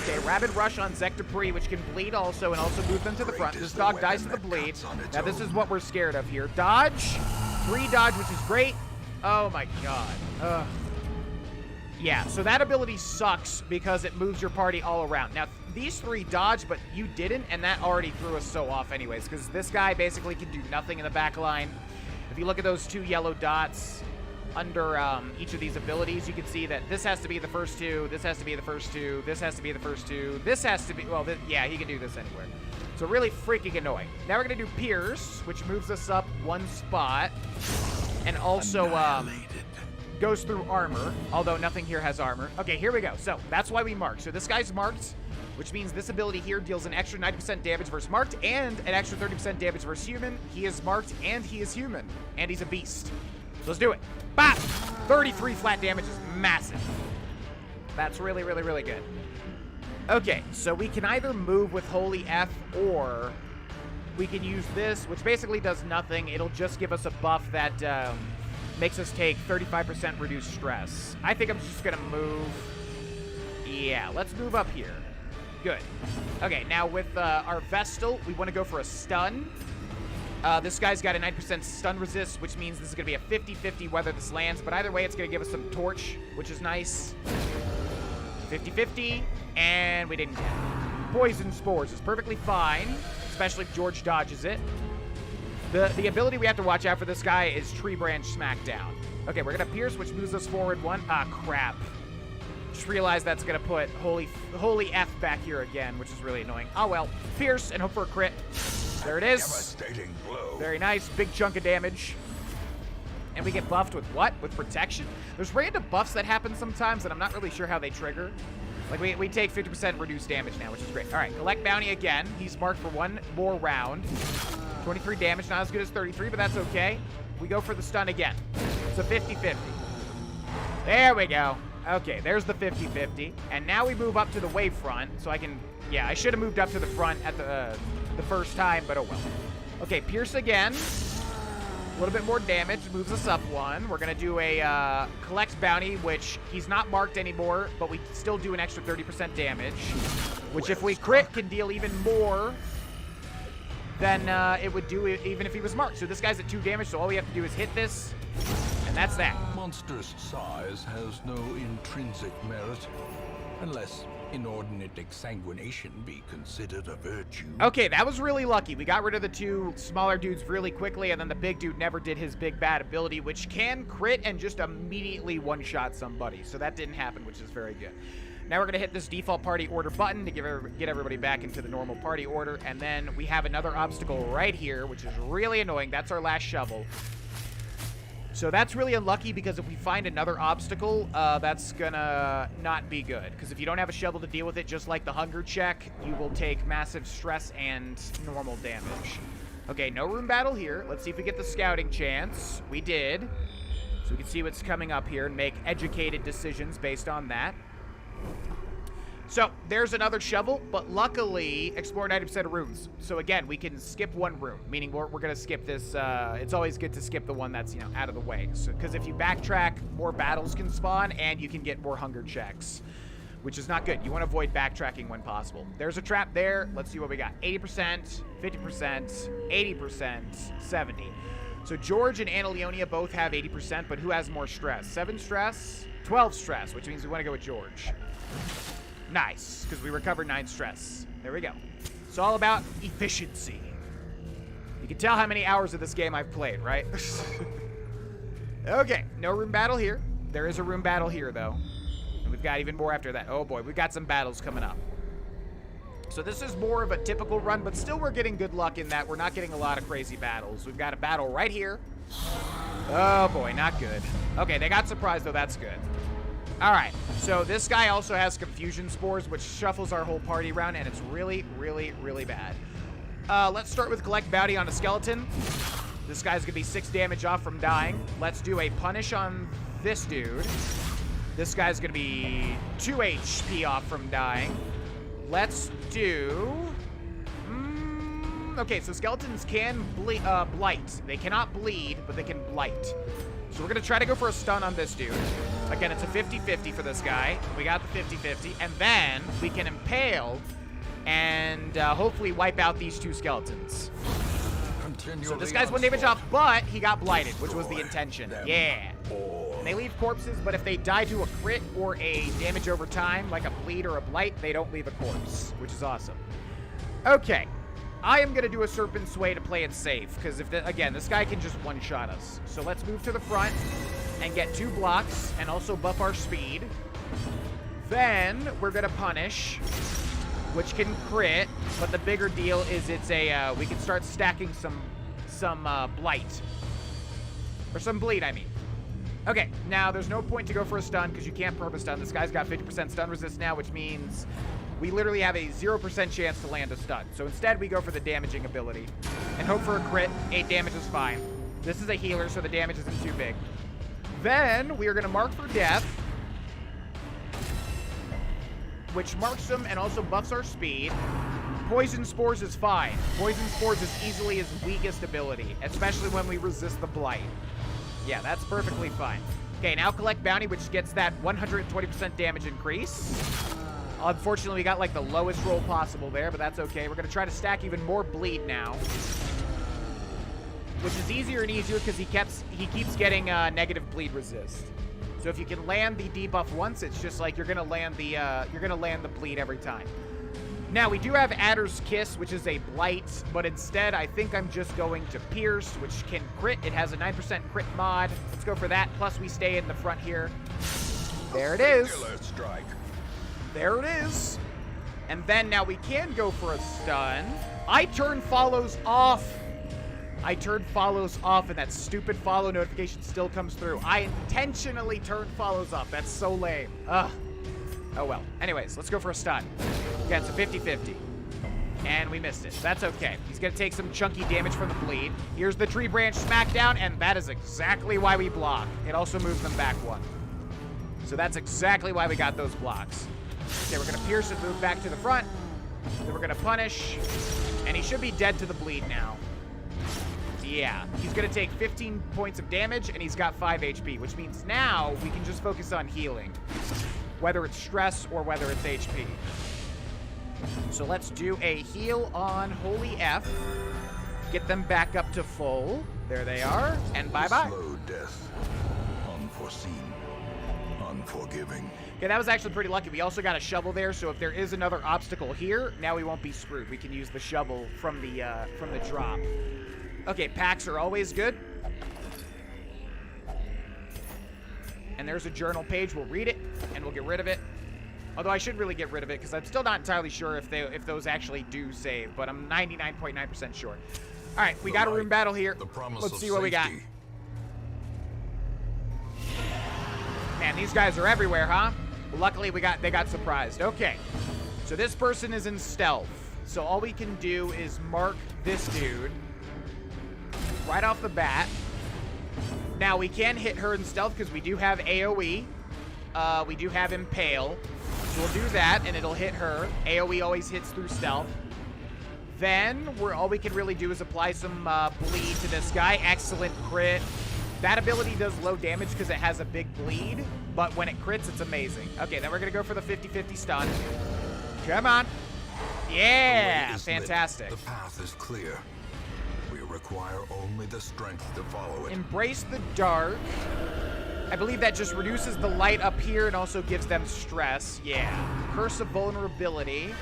A: Okay, Rabid Rush on Zekdapri, which can bleed also and also move them to the front. This dog dies to the bleed. Now, this is what we're scared of here. Dodge. 3 dodge, which is great. Oh, my God. Ugh. Yeah, so that ability sucks because it moves your party all around. Now, these 3 dodge, but you didn't, and that already threw us so off anyways, because this guy basically can do nothing in the back line. If you look at those 2 yellow dots under each of these abilities, you can see that this has to be the first 2, this has to be the first 2, this has to be the first 2, this has to be, well, yeah, he can do this anywhere. So really freaking annoying. Now we're going to do Pierce, which moves us up 1 spot, and also goes through armor, although nothing here has armor. Okay, here we go. So that's why we marked. So this guy's marked, which means this ability here deals an extra 90% damage versus marked and an extra 30% damage versus human. He is marked and he is human, and he's a beast. So let's do it. Bop! 33 flat damage is massive. That's really, really, really good. Okay, so we can either move with Holy F or we can use this, which basically does nothing. It'll just give us a buff that makes us take 35% reduced stress. I think I'm just going to move. Yeah, let's move up here. Good. Okay, now with our Vestal, we want to go for a stun. This guy's got a 9% stun resist, which means this is going to be a 50-50 whether this lands. But either way, it's going to give us some torch, which is nice. 50-50, and we didn't get it. Poison Spores is perfectly fine, especially if George dodges it. The ability we have to watch out for this guy is Tree Branch Smackdown. Okay, we're going to Pierce, which moves us forward one. Ah, crap. Just realized that's going to put Holy F back here again, which is really annoying. Oh, well. Pierce and hope for a crit. There it is.
B: Devastating blow.
A: Very nice. Big chunk of damage. And we get buffed with what? With protection? There's random buffs that happen sometimes, and I'm not really sure how they trigger. Like, we take 50% reduced damage now, which is great. All right, collect bounty again. He's marked for one more round. 23 damage, not as good as 33, but that's okay. We go for the stun again. It's a 50-50. There we go. Okay, there's the 50-50. And now we move up to the wavefront, so I can... Yeah, I should have moved up to the front at the first time, but oh well. Okay, Pierce again. A little bit more damage, moves us up one. We're going to do a collect bounty, which he's not marked anymore, but we still do an extra 30% damage, which if we crit can deal even more than it would do even if he was marked. So this guy's at 2 damage, so all we have to do is hit this, and that's that.
B: Monstrous size has no intrinsic merit, unless inordinate exsanguination be considered a virtue.
A: Okay, that was really lucky. We got rid of the 2 smaller dudes really quickly, and then the big dude never did his big bad ability, which can crit and just immediately one-shot somebody. So that didn't happen, which is very good. Now we're going to hit this default party order button to get everybody back into the normal party order, and then we have another obstacle right here, which is really annoying. That's our last shovel. So that's really unlucky because if we find another obstacle, that's gonna not be good. Because if you don't have a shovel to deal with it, just like the hunger check, you will take massive stress and normal damage. Okay, no room battle here. Let's see if we get the scouting chance. We did. So we can see what's coming up here and make educated decisions based on that. So there's another shovel, but luckily explore 90% of rooms. So again, we can skip one room, meaning we're going to skip this. It's always good to skip the one that's, you know, out of the way. So because if you backtrack, more battles can spawn and you can get more hunger checks, which is not good. You want to avoid backtracking when possible. There's a trap there. Let's see what we got. 80%, 50%, 80%, 70. So George and Anna Leonia both have 80%, but who has more stress? 7 stress, 12 stress, which means we want to go with George. Nice, because we recovered 9 stress. There we go. It's all about efficiency. You can tell how many hours of this game I've played, right? Okay, no room battle here. There is a room battle here, though. And we've got even more after that. Oh, boy, we've got some battles coming up. So this is more of a typical run, but still we're getting good luck in that we're not getting a lot of crazy battles. We've got a battle right here. Oh, boy, not good. Okay, they got surprised, though. That's good. All right, so this guy also has Confusion Spores, which shuffles our whole party around, and it's really, really, really bad. Let's start with Collect Bounty on a skeleton. This guy's gonna be 6 damage off from dying. Let's do a Punish on this dude. This guy's gonna be 2 HP off from dying. Let's do... okay, so skeletons can blight. They cannot bleed, but they can blight. So we're going to try to go for a stun on this dude. Again, it's a 50-50 for this guy. We got the 50-50. And then we can impale and hopefully wipe out these 2 skeletons. So this guy's 1 damage off, but he got blighted, which was the intention. Yeah. And they leave corpses, but if they die to a crit or a damage over time, like a bleed or a blight, they don't leave a corpse, which is awesome. Okay. I am going to do a Serpent Sway to play it safe, because again, this guy can just one-shot us. So let's move to the front and get 2 blocks and also buff our speed. Then we're going to Punish, which can crit, but the bigger deal is it's a, we can start stacking some blight. Or some bleed, I mean. Okay, now there's no point to go for a stun because you can't purpose stun. This guy's got 50% stun resist now, which means we literally have a 0% chance to land a stun. So instead, we go for the damaging ability and hope for a crit. 8 damage is fine. This is a healer, so the damage isn't too big. Then we are going to mark for death, which marks them and also buffs our speed. Poison Spores is fine. Poison Spores is easily his weakest ability, especially when we resist the Blight. Yeah, that's perfectly fine. Okay, now collect Bounty, which gets that 120% damage increase. Unfortunately, we got like the lowest roll possible there, but that's okay. We're going to try to stack even more bleed now, which is easier and easier because he keeps getting negative bleed resist. So if you can land the debuff once, it's just like you're going to land the bleed every time. Now, we do have Adder's Kiss, which is a blight, but instead, I think I'm just going to Pierce, which can crit. It has a 9% crit mod. Let's go for that. Plus, we stay in the front here. There it is.
B: Strike.
A: There it is. And then now we can go for a stun. I turn follows off. I turn follows off, and that stupid follow notification still comes through. I intentionally turn follows off. That's so lame. Ugh. Oh, well. Anyways, let's go for a stun. Yeah, it's a 50-50. And we missed it. That's okay. He's going to take some chunky damage from the bleed. Here's the tree branch smackdown, and that is exactly why we block. It also moves them back 1. So that's exactly why we got those blocks. Okay, we're going to pierce and move back to the front. Then we're going to punish. And he should be dead to the bleed now. Yeah, he's going to take 15 points of damage, and he's got 5 HP, which means now we can just focus on healing, whether it's stress or whether it's HP. So let's do a heal on Holy F. Get them back up to full. There they are, and bye-bye.
B: Slow death. Unforeseen. Unforgiving.
A: Okay, that was actually pretty lucky. We also got a shovel there, so if there is another obstacle here, now we won't be screwed. We can use the shovel from the drop. Okay, packs are always good. And there's a journal page. We'll read it, and we'll get rid of it. Although I should really get rid of it, because I'm still not entirely sure if those actually do save, but I'm 99.9% sure. All right, we got a room battle here. Let's see what we got. Man, these guys are everywhere, huh? Luckily, they got surprised. Okay, so this person is in stealth. So all we can do is mark this dude right off the bat. Now, we can hit her in stealth because we do have AoE. We do have Impale. So we'll do that, and it'll hit her. AoE always hits through stealth. Then, all we can really do is apply some bleed to this guy. Excellent crit. That ability does low damage because it has a big bleed, but when it crits, it's amazing. Okay, then we're going to go for the 50-50 stun. Come on. Yeah, fantastic.
B: The path is clear. We require only the strength to follow it.
A: Embrace the dark. I believe that just reduces the light up here and also gives them stress. Yeah. Curse of Vulnerability.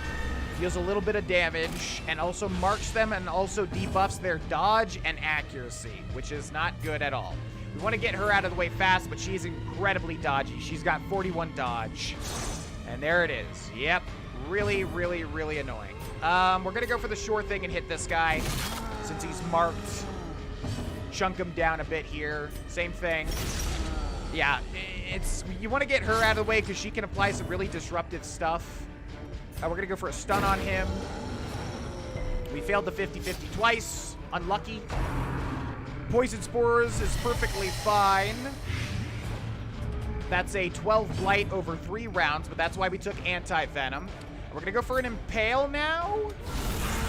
A: Deals a little bit of damage and also marks them and also debuffs their dodge and accuracy, which is not good at all. We want to get her out of the way fast, but she's incredibly dodgy. She's got 41 dodge. And there it is. Yep. Really, really, really annoying. We're going to go for the sure thing and hit this guy since he's marked. Chunk him down a bit here. Same thing. Yeah, you want to get her out of the way because she can apply some really disruptive stuff. We're going to go for a stun on him. We failed the 50-50 twice. Unlucky. Poison Spores is perfectly fine. That's a 12 blight over 3 rounds, but that's why we took Anti-Venom. We're going to go for an Impale now.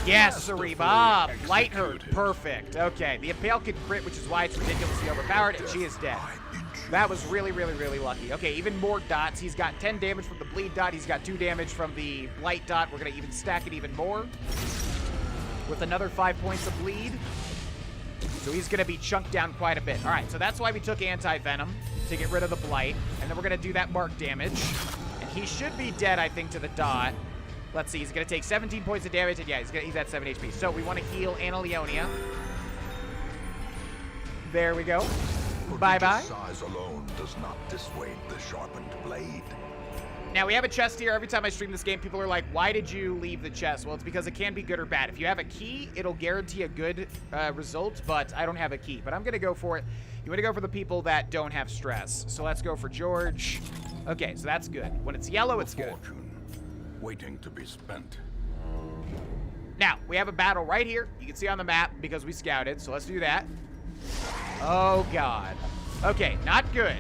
A: Yes, Ariba. Light her. Perfect. Okay, the Impale can crit, which is why it's ridiculously overpowered, and she is dead. That was really, really, really lucky. Okay, even more dots. He's got 10 damage from the bleed dot. He's got 2 damage from the blight dot. We're going to even stack it even more with another 5 points of bleed. So he's going to be chunked down quite a bit. All right, so that's why we took Anti-Venom, to get rid of the blight. And then we're going to do that mark damage. And he should be dead, I think, to the dot. Let's see. He's going to take 17 points of damage. And yeah, he's at 7 HP. So we want to heal Analeonia. There we go. Bye-bye.
B: Size alone does not dissuade the sharpened blade.
A: Now, we have a chest here. Every time I stream this game, people are like, why did you leave the chest? Well, it's because it can be good or bad. If you have a key, it'll guarantee a good result, but I don't have a key. But I'm going to go for it. You want to go for the people that don't have stress. So let's go for George. Okay, so that's good. When it's yellow, it's good.
B: Fortune, waiting to be spent.
A: Now, we have a battle right here. You can see on the map because we scouted, so let's do that. Oh, God. Okay, not good.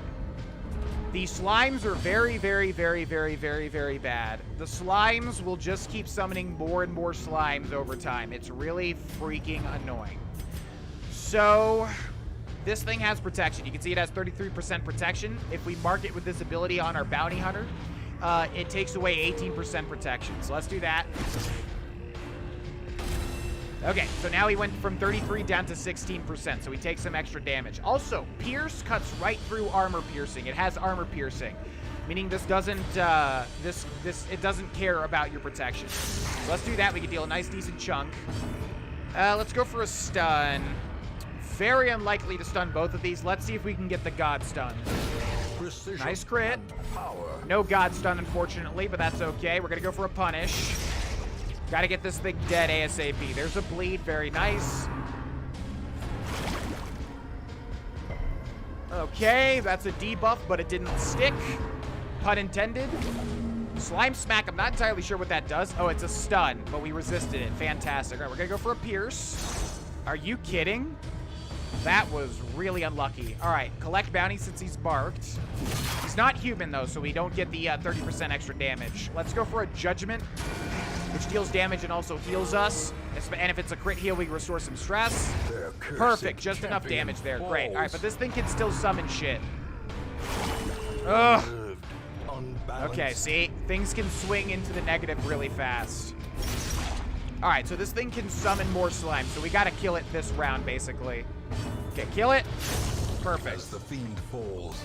A: The slimes are very, very, very, very, very, very bad. The slimes will just keep summoning more and more slimes over time. It's really freaking annoying. So, this thing has protection. You can see it has 33% protection. If we mark it with this ability on our bounty hunter, it takes away 18% protection. So let's do that. Okay, so now he went from 33 down to 16%, so he takes some extra damage. Also, Pierce cuts right through armor piercing. It has armor piercing, meaning this doesn't, it doesn't care about your protection. So let's do that. We can deal a nice, decent chunk. Let's go for a stun. Very unlikely to stun both of these. Let's see if we can get the God stun.
B: Precision
A: Nice crit.
B: and power.
A: No God stun, unfortunately, but that's okay. We're gonna go for a punish. Gotta get this thing dead ASAP. There's a bleed. Very nice. Okay, that's a debuff, but it didn't stick. Pun intended. Slime Smack, I'm not entirely sure what that does. Oh, it's a stun, but we resisted it. Fantastic. All right, we're gonna go for a Pierce. Are you kidding? That was really unlucky. All right, collect bounty since he's barked. He's not human, though, so we don't get the 30% extra damage. Let's go for a Judgment, which deals damage and also heals us. And if it's a crit heal, we restore some stress. Perfect, just enough damage there. Great. All right, but this thing can still summon shit. Ugh. Okay, see? Things can swing into the negative really fast. All right, so this thing can summon more slime, so we gotta kill it this round, basically. Okay, kill it. Perfect.
B: As the fiend falls,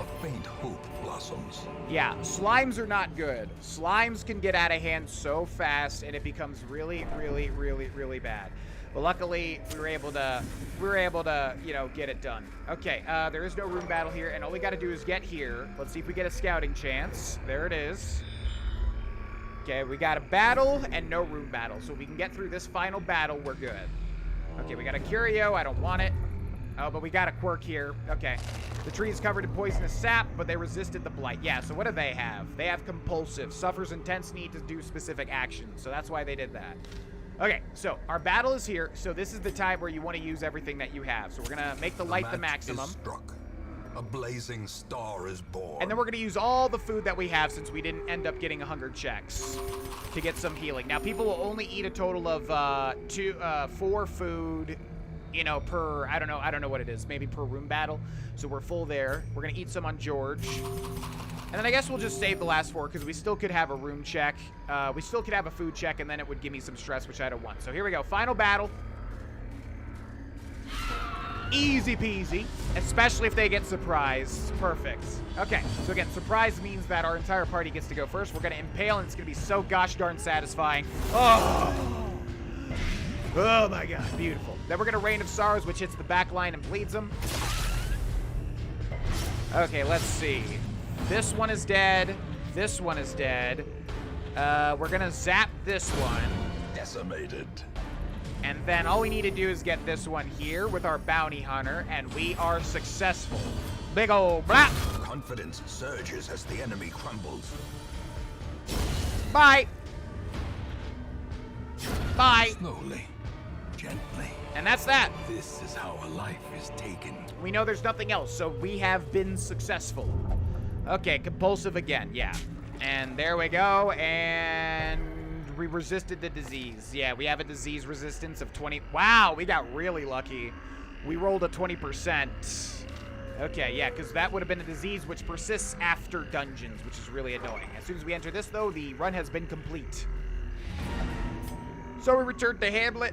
B: a faint hope blossoms.
A: Yeah, slimes are not good. Slimes can get out of hand so fast, and it becomes really, really, really, really bad. But luckily, we were able to, you know, get it done. Okay, there is no room battle here, and all we got to do is get here. Let's see if we get a scouting chance. There it is. Okay, we got a battle and no room battle, so if we can get through this final battle, we're good. Okay, we got a Curio. I don't want it. Oh, but we got a quirk here. Okay. The tree is covered in poisonous sap, but they resisted the blight. Yeah, so what do they have? They have compulsive. Suffers intense need to do specific actions, so that's why they did that. Okay, so our battle is here, so this is the time where you want to use everything that you have. So we're going to make the light the maximum.
B: Is struck. A blazing star is born.
A: And then we're going to use all the food that we have since we didn't end up getting 100 checks to get some healing. Now, people will only eat a total of 4 food, you know, per, I don't know what it is, maybe per room battle. So we're full there. We're going to eat some on George. And then I guess we'll just save the last 4 because we still could have a room check. We still could have a food check, and then it would give me some stress, which I don't want. So here we go. Final battle. Easy peasy, especially if they get surprised. Perfect. Okay, so again, surprise means that our entire party gets to go first. We're going to impale, and it's going to be so gosh darn satisfying. Oh! Oh my god, beautiful. Then we're going to Rain of Sorrows, which hits the back line and bleeds them. Okay, let's see. This one is dead. This one is dead. We're going to zap this one.
B: Decimated.
A: And then all we need to do is get this one here with our bounty hunter, and we are successful. Big ol' blah!
B: Confidence surges as the enemy crumbles.
A: Bye! Bye!
B: Slowly, gently.
A: And that's that.
B: This is how a life is taken.
A: We know there's nothing else, so we have been successful. Okay, compulsive again, yeah. And there we go, and we resisted the disease. Yeah, we have a disease resistance of 20. Wow, we got really lucky. We rolled a 20%. Okay, yeah, because that would have been a disease which persists after dungeons, which is really annoying. As soon as we enter this, though, the run has been complete. So we return to Hamlet.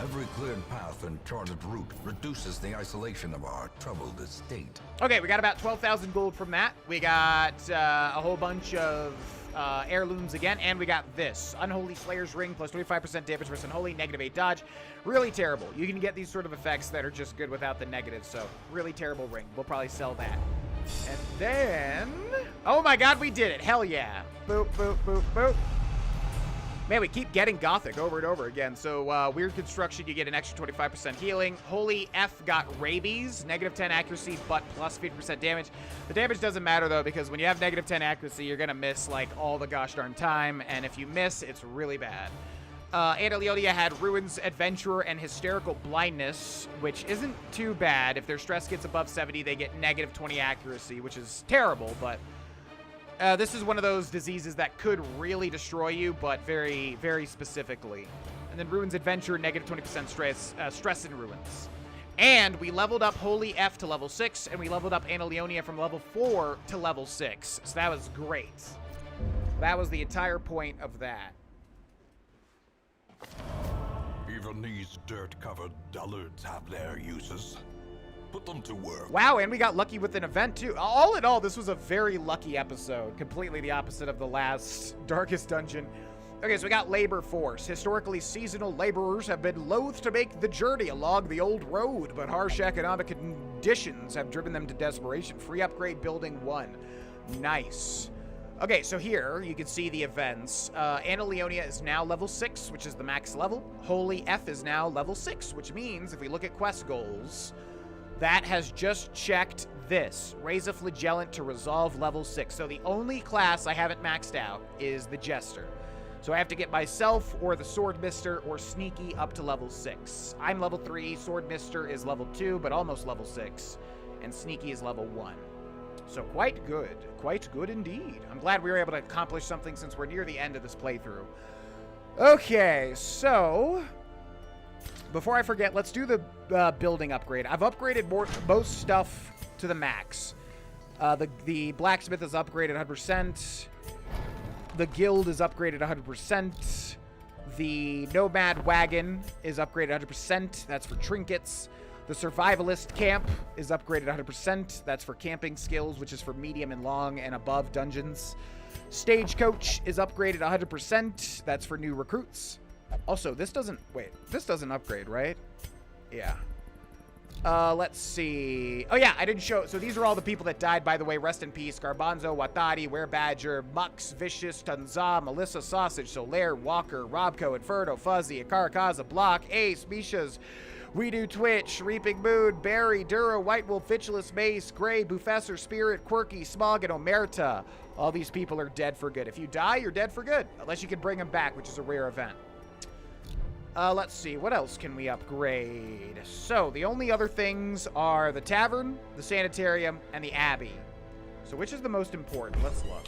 B: Every cleared path and charted route reduces the isolation of our troubled estate.
A: Okay, we got about 12,000 gold from that. We got a whole bunch of heirlooms again, and we got this. Unholy Slayer's Ring, plus 25% damage versus Unholy, -8 dodge. Really terrible. You can get these sort of effects that are just good without the negative, so really terrible ring. We'll probably sell that. And then... Oh my god, we did it. Hell yeah. Boop, boop, boop, boop. Man, we keep getting Gothic over and over again. So, Weird Construction, you get an extra 25% healing. Holy F got Rabies, negative 10 accuracy, but plus 50% damage. The damage doesn't matter, though, because when you have negative 10 accuracy, you're going to miss, like, all the gosh darn time. And if you miss, it's really bad. Anna Leonia had Ruins, Adventurer, and Hysterical Blindness, which isn't too bad. If their stress gets above 70, they get negative 20 accuracy, which is terrible, but... this is one of those diseases that could really destroy you, but very, very specifically. And then Ruins Adventure, negative 20% stress in Ruins. And we leveled up Holy F to level 6, and we leveled up Anna Leonia from level 4 to level 6. So that was great. That was the entire point of that.
B: Even these dirt-covered dullards have their uses. Put them to work.
A: Wow, and we got lucky with an event, too. All in all, this was a very lucky episode. Completely the opposite of the last Darkest Dungeon. Okay, so we got Labor Force. Historically, seasonal laborers have been loath to make the journey along the old road, but harsh economic conditions have driven them to desperation. Free upgrade building 1. Nice. Okay, so here you can see the events. Anna Leonia is now level 6, which is the max level. Holy F is now level 6, which means if we look at quest goals... That has just checked this. Raise a Flagellant to resolve level 6. So the only class I haven't maxed out is the Jester. So I have to get myself or the Swordmister or Sneaky up to level 6. I'm level 3. Swordmister is level 2, but almost level 6. And Sneaky is level 1. So quite good. Quite good indeed. I'm glad we were able to accomplish something since we're near the end of this playthrough. Okay, so... Before I forget, let's do the building upgrade. I've upgraded most stuff to the max. The blacksmith is upgraded 100%. The guild is upgraded 100%. The nomad wagon is upgraded 100%. That's for trinkets. The survivalist camp is upgraded 100%. That's for camping skills, which is for medium and long and above dungeons. Stagecoach is upgraded 100%. That's for new recruits. Also, this doesn't upgrade, right? Yeah. Let's see. Oh, yeah, I didn't show. So these are all the people that died, by the way. Rest in peace. Garbanzo, Watari, Werebadger, Mux, Vicious, Tunza, Melissa, Sausage, Solaire, Walker, Robco, Inferno, Fuzzy, Akarakaza, Block, Ace, Mishas, We Do Twitch, Reaping Mood, Barry, Duro, White Wolf, Fitchless, Mace, Gray, Bufessor, Spirit, Quirky, Smog, and Omerta. All these people are dead for good. If you die, you're dead for good. Unless you can bring them back, which is a rare event. Let's see, what else can we upgrade? So, the only other things are the Tavern, the Sanitarium, and the Abbey. So, which is the most important? Let's look.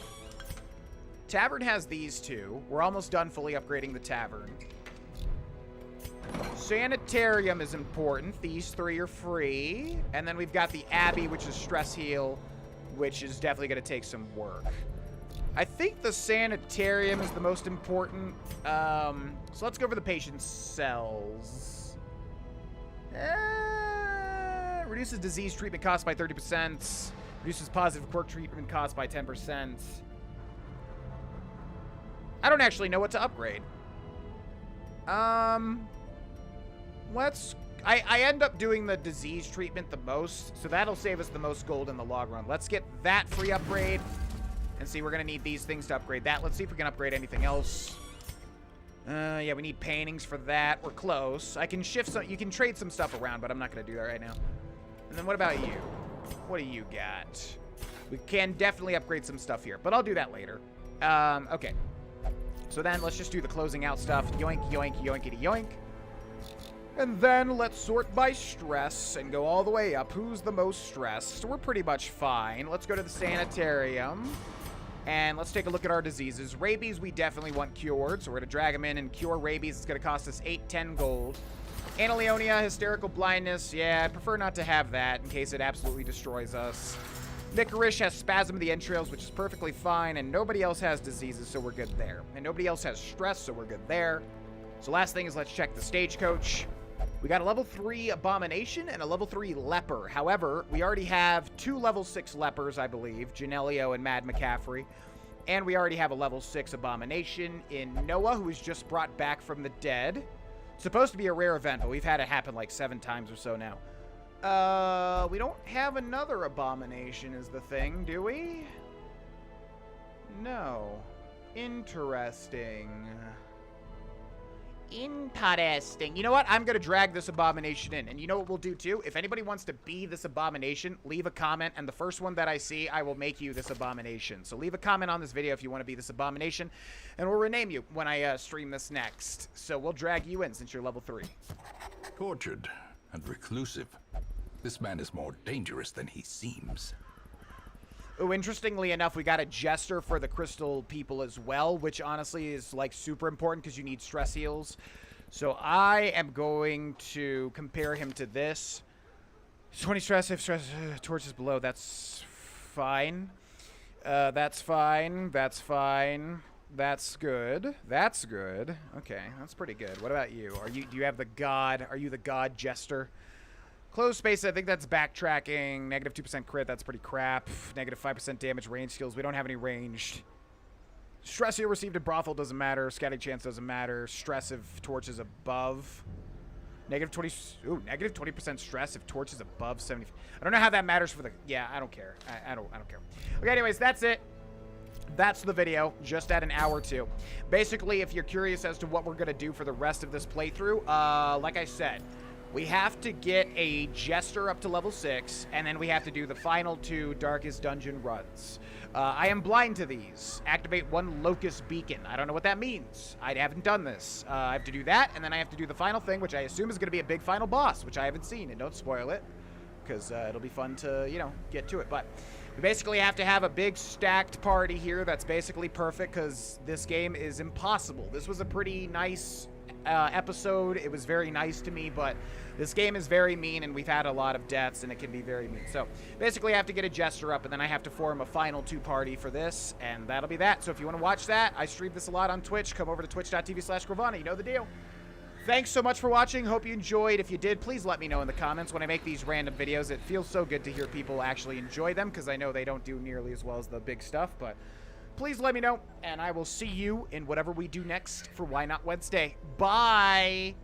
A: Tavern has these two. We're almost done fully upgrading the Tavern. Sanitarium is important. These three are free. And then we've got the Abbey, which is Stress Heal, which is definitely going to take some work. I think the Sanitarium is the most important. So let's go for the patient cells. Reduces disease treatment cost by 30%. Reduces positive quirk treatment cost by 10%. I don't actually know what to upgrade. I end up doing the disease treatment the most, so that'll save us the most gold in the long run. Let's get that free upgrade. And see, we're going to need these things to upgrade that. Let's see if we can upgrade anything else. Yeah, we need paintings for that. We're close. I can shift some... You can trade some stuff around, but I'm not going to do that right now. And then what about you? What do you got? We can definitely upgrade some stuff here, but I'll do that later. Okay. So then let's just do the closing out stuff. Yoink, yoink, yoinkity yoink. And then let's sort by stress and go all the way up. Who's the most stressed? So we're pretty much fine. Let's go to the Sanitarium. And let's take a look at our diseases. Rabies, we definitely want cured. So we're going to drag them in and cure rabies. It's going to cost us 10 gold. Anna Leonia, Hysterical Blindness. Yeah, I'd prefer not to have that in case it absolutely destroys us. Nicorish has Spasm of the Entrails, which is perfectly fine. And nobody else has diseases, so we're good there. And nobody else has stress, so we're good there. So last thing is let's check the Stagecoach. We got a level 3 Abomination and a level 3 Leper. However, we already have 2 level 6 Lepers, I believe. Janelio and Mad McCaffrey. And we already have a level 6 Abomination in Noah, who was just brought back from the dead. It's supposed to be a rare event, but we've had it happen like 7 times or so now. We don't have another abomination is the thing, do we? No. Interesting. Interesting. You know what? I'm going to drag this abomination in. And you know what we'll do too? If anybody wants to be this abomination, leave a comment. And the first one that I see, I will make you this abomination. So leave a comment on this video if you want to be this abomination. And we'll rename you when I stream this next. So we'll drag you in since you're level 3.
B: Tortured and reclusive. This man is more dangerous than he seems.
A: Oh, interestingly enough, we got a jester for the crystal people as well, which honestly is like super important because you need stress heals. So I am going to compare him to this. 20 stress, if stress torch is below, that's fine. That's fine. That's fine. That's good. That's good. Okay, that's pretty good. What about you? Do you have the god? Are you the god jester? Closed space, I think that's backtracking. Negative 2% crit, that's pretty crap. Negative 5% damage, range skills. We don't have any ranged. Stress here received at brothel doesn't matter. Scatting chance doesn't matter. Stress if torch is above. Negative 20% stress if torch is above 70. I don't know how that matters for the... Yeah, I don't care. I don't care. Okay, anyways, that's it. That's the video, just at an hour 2. Basically, if you're curious as to what we're going to do for the rest of this playthrough, like I said... We have to get a Jester up to level 6, and then we have to do the final 2 Darkest Dungeon runs. I am blind to these. Activate 1 Locust Beacon. I don't know what that means. I haven't done this. I have to do that, and then I have to do the final thing, which I assume is going to be a big final boss, which I haven't seen, and don't spoil it, because it'll be fun to, you know, get to it. But we basically have to have a big stacked party here that's basically perfect, because this game is impossible. This was a pretty nice... episode. It was very nice to me, but this game is very mean, and we've had a lot of deaths, and it can be very mean. So basically I have to get a jester up, and then I have to form a final 2 party for this, and that'll be that. So if you want to watch that, I stream this a lot on Twitch. Come over to twitch.tv/Grohlvana. You know the deal. Thanks so much for watching. Hope you enjoyed. If you did, please let me know in the comments when I make these random videos. It feels so good to hear people actually enjoy them, because I know they don't do nearly as well as the big stuff, but please let me know, and I will see you in whatever we do next for Why Not Wednesday. Bye!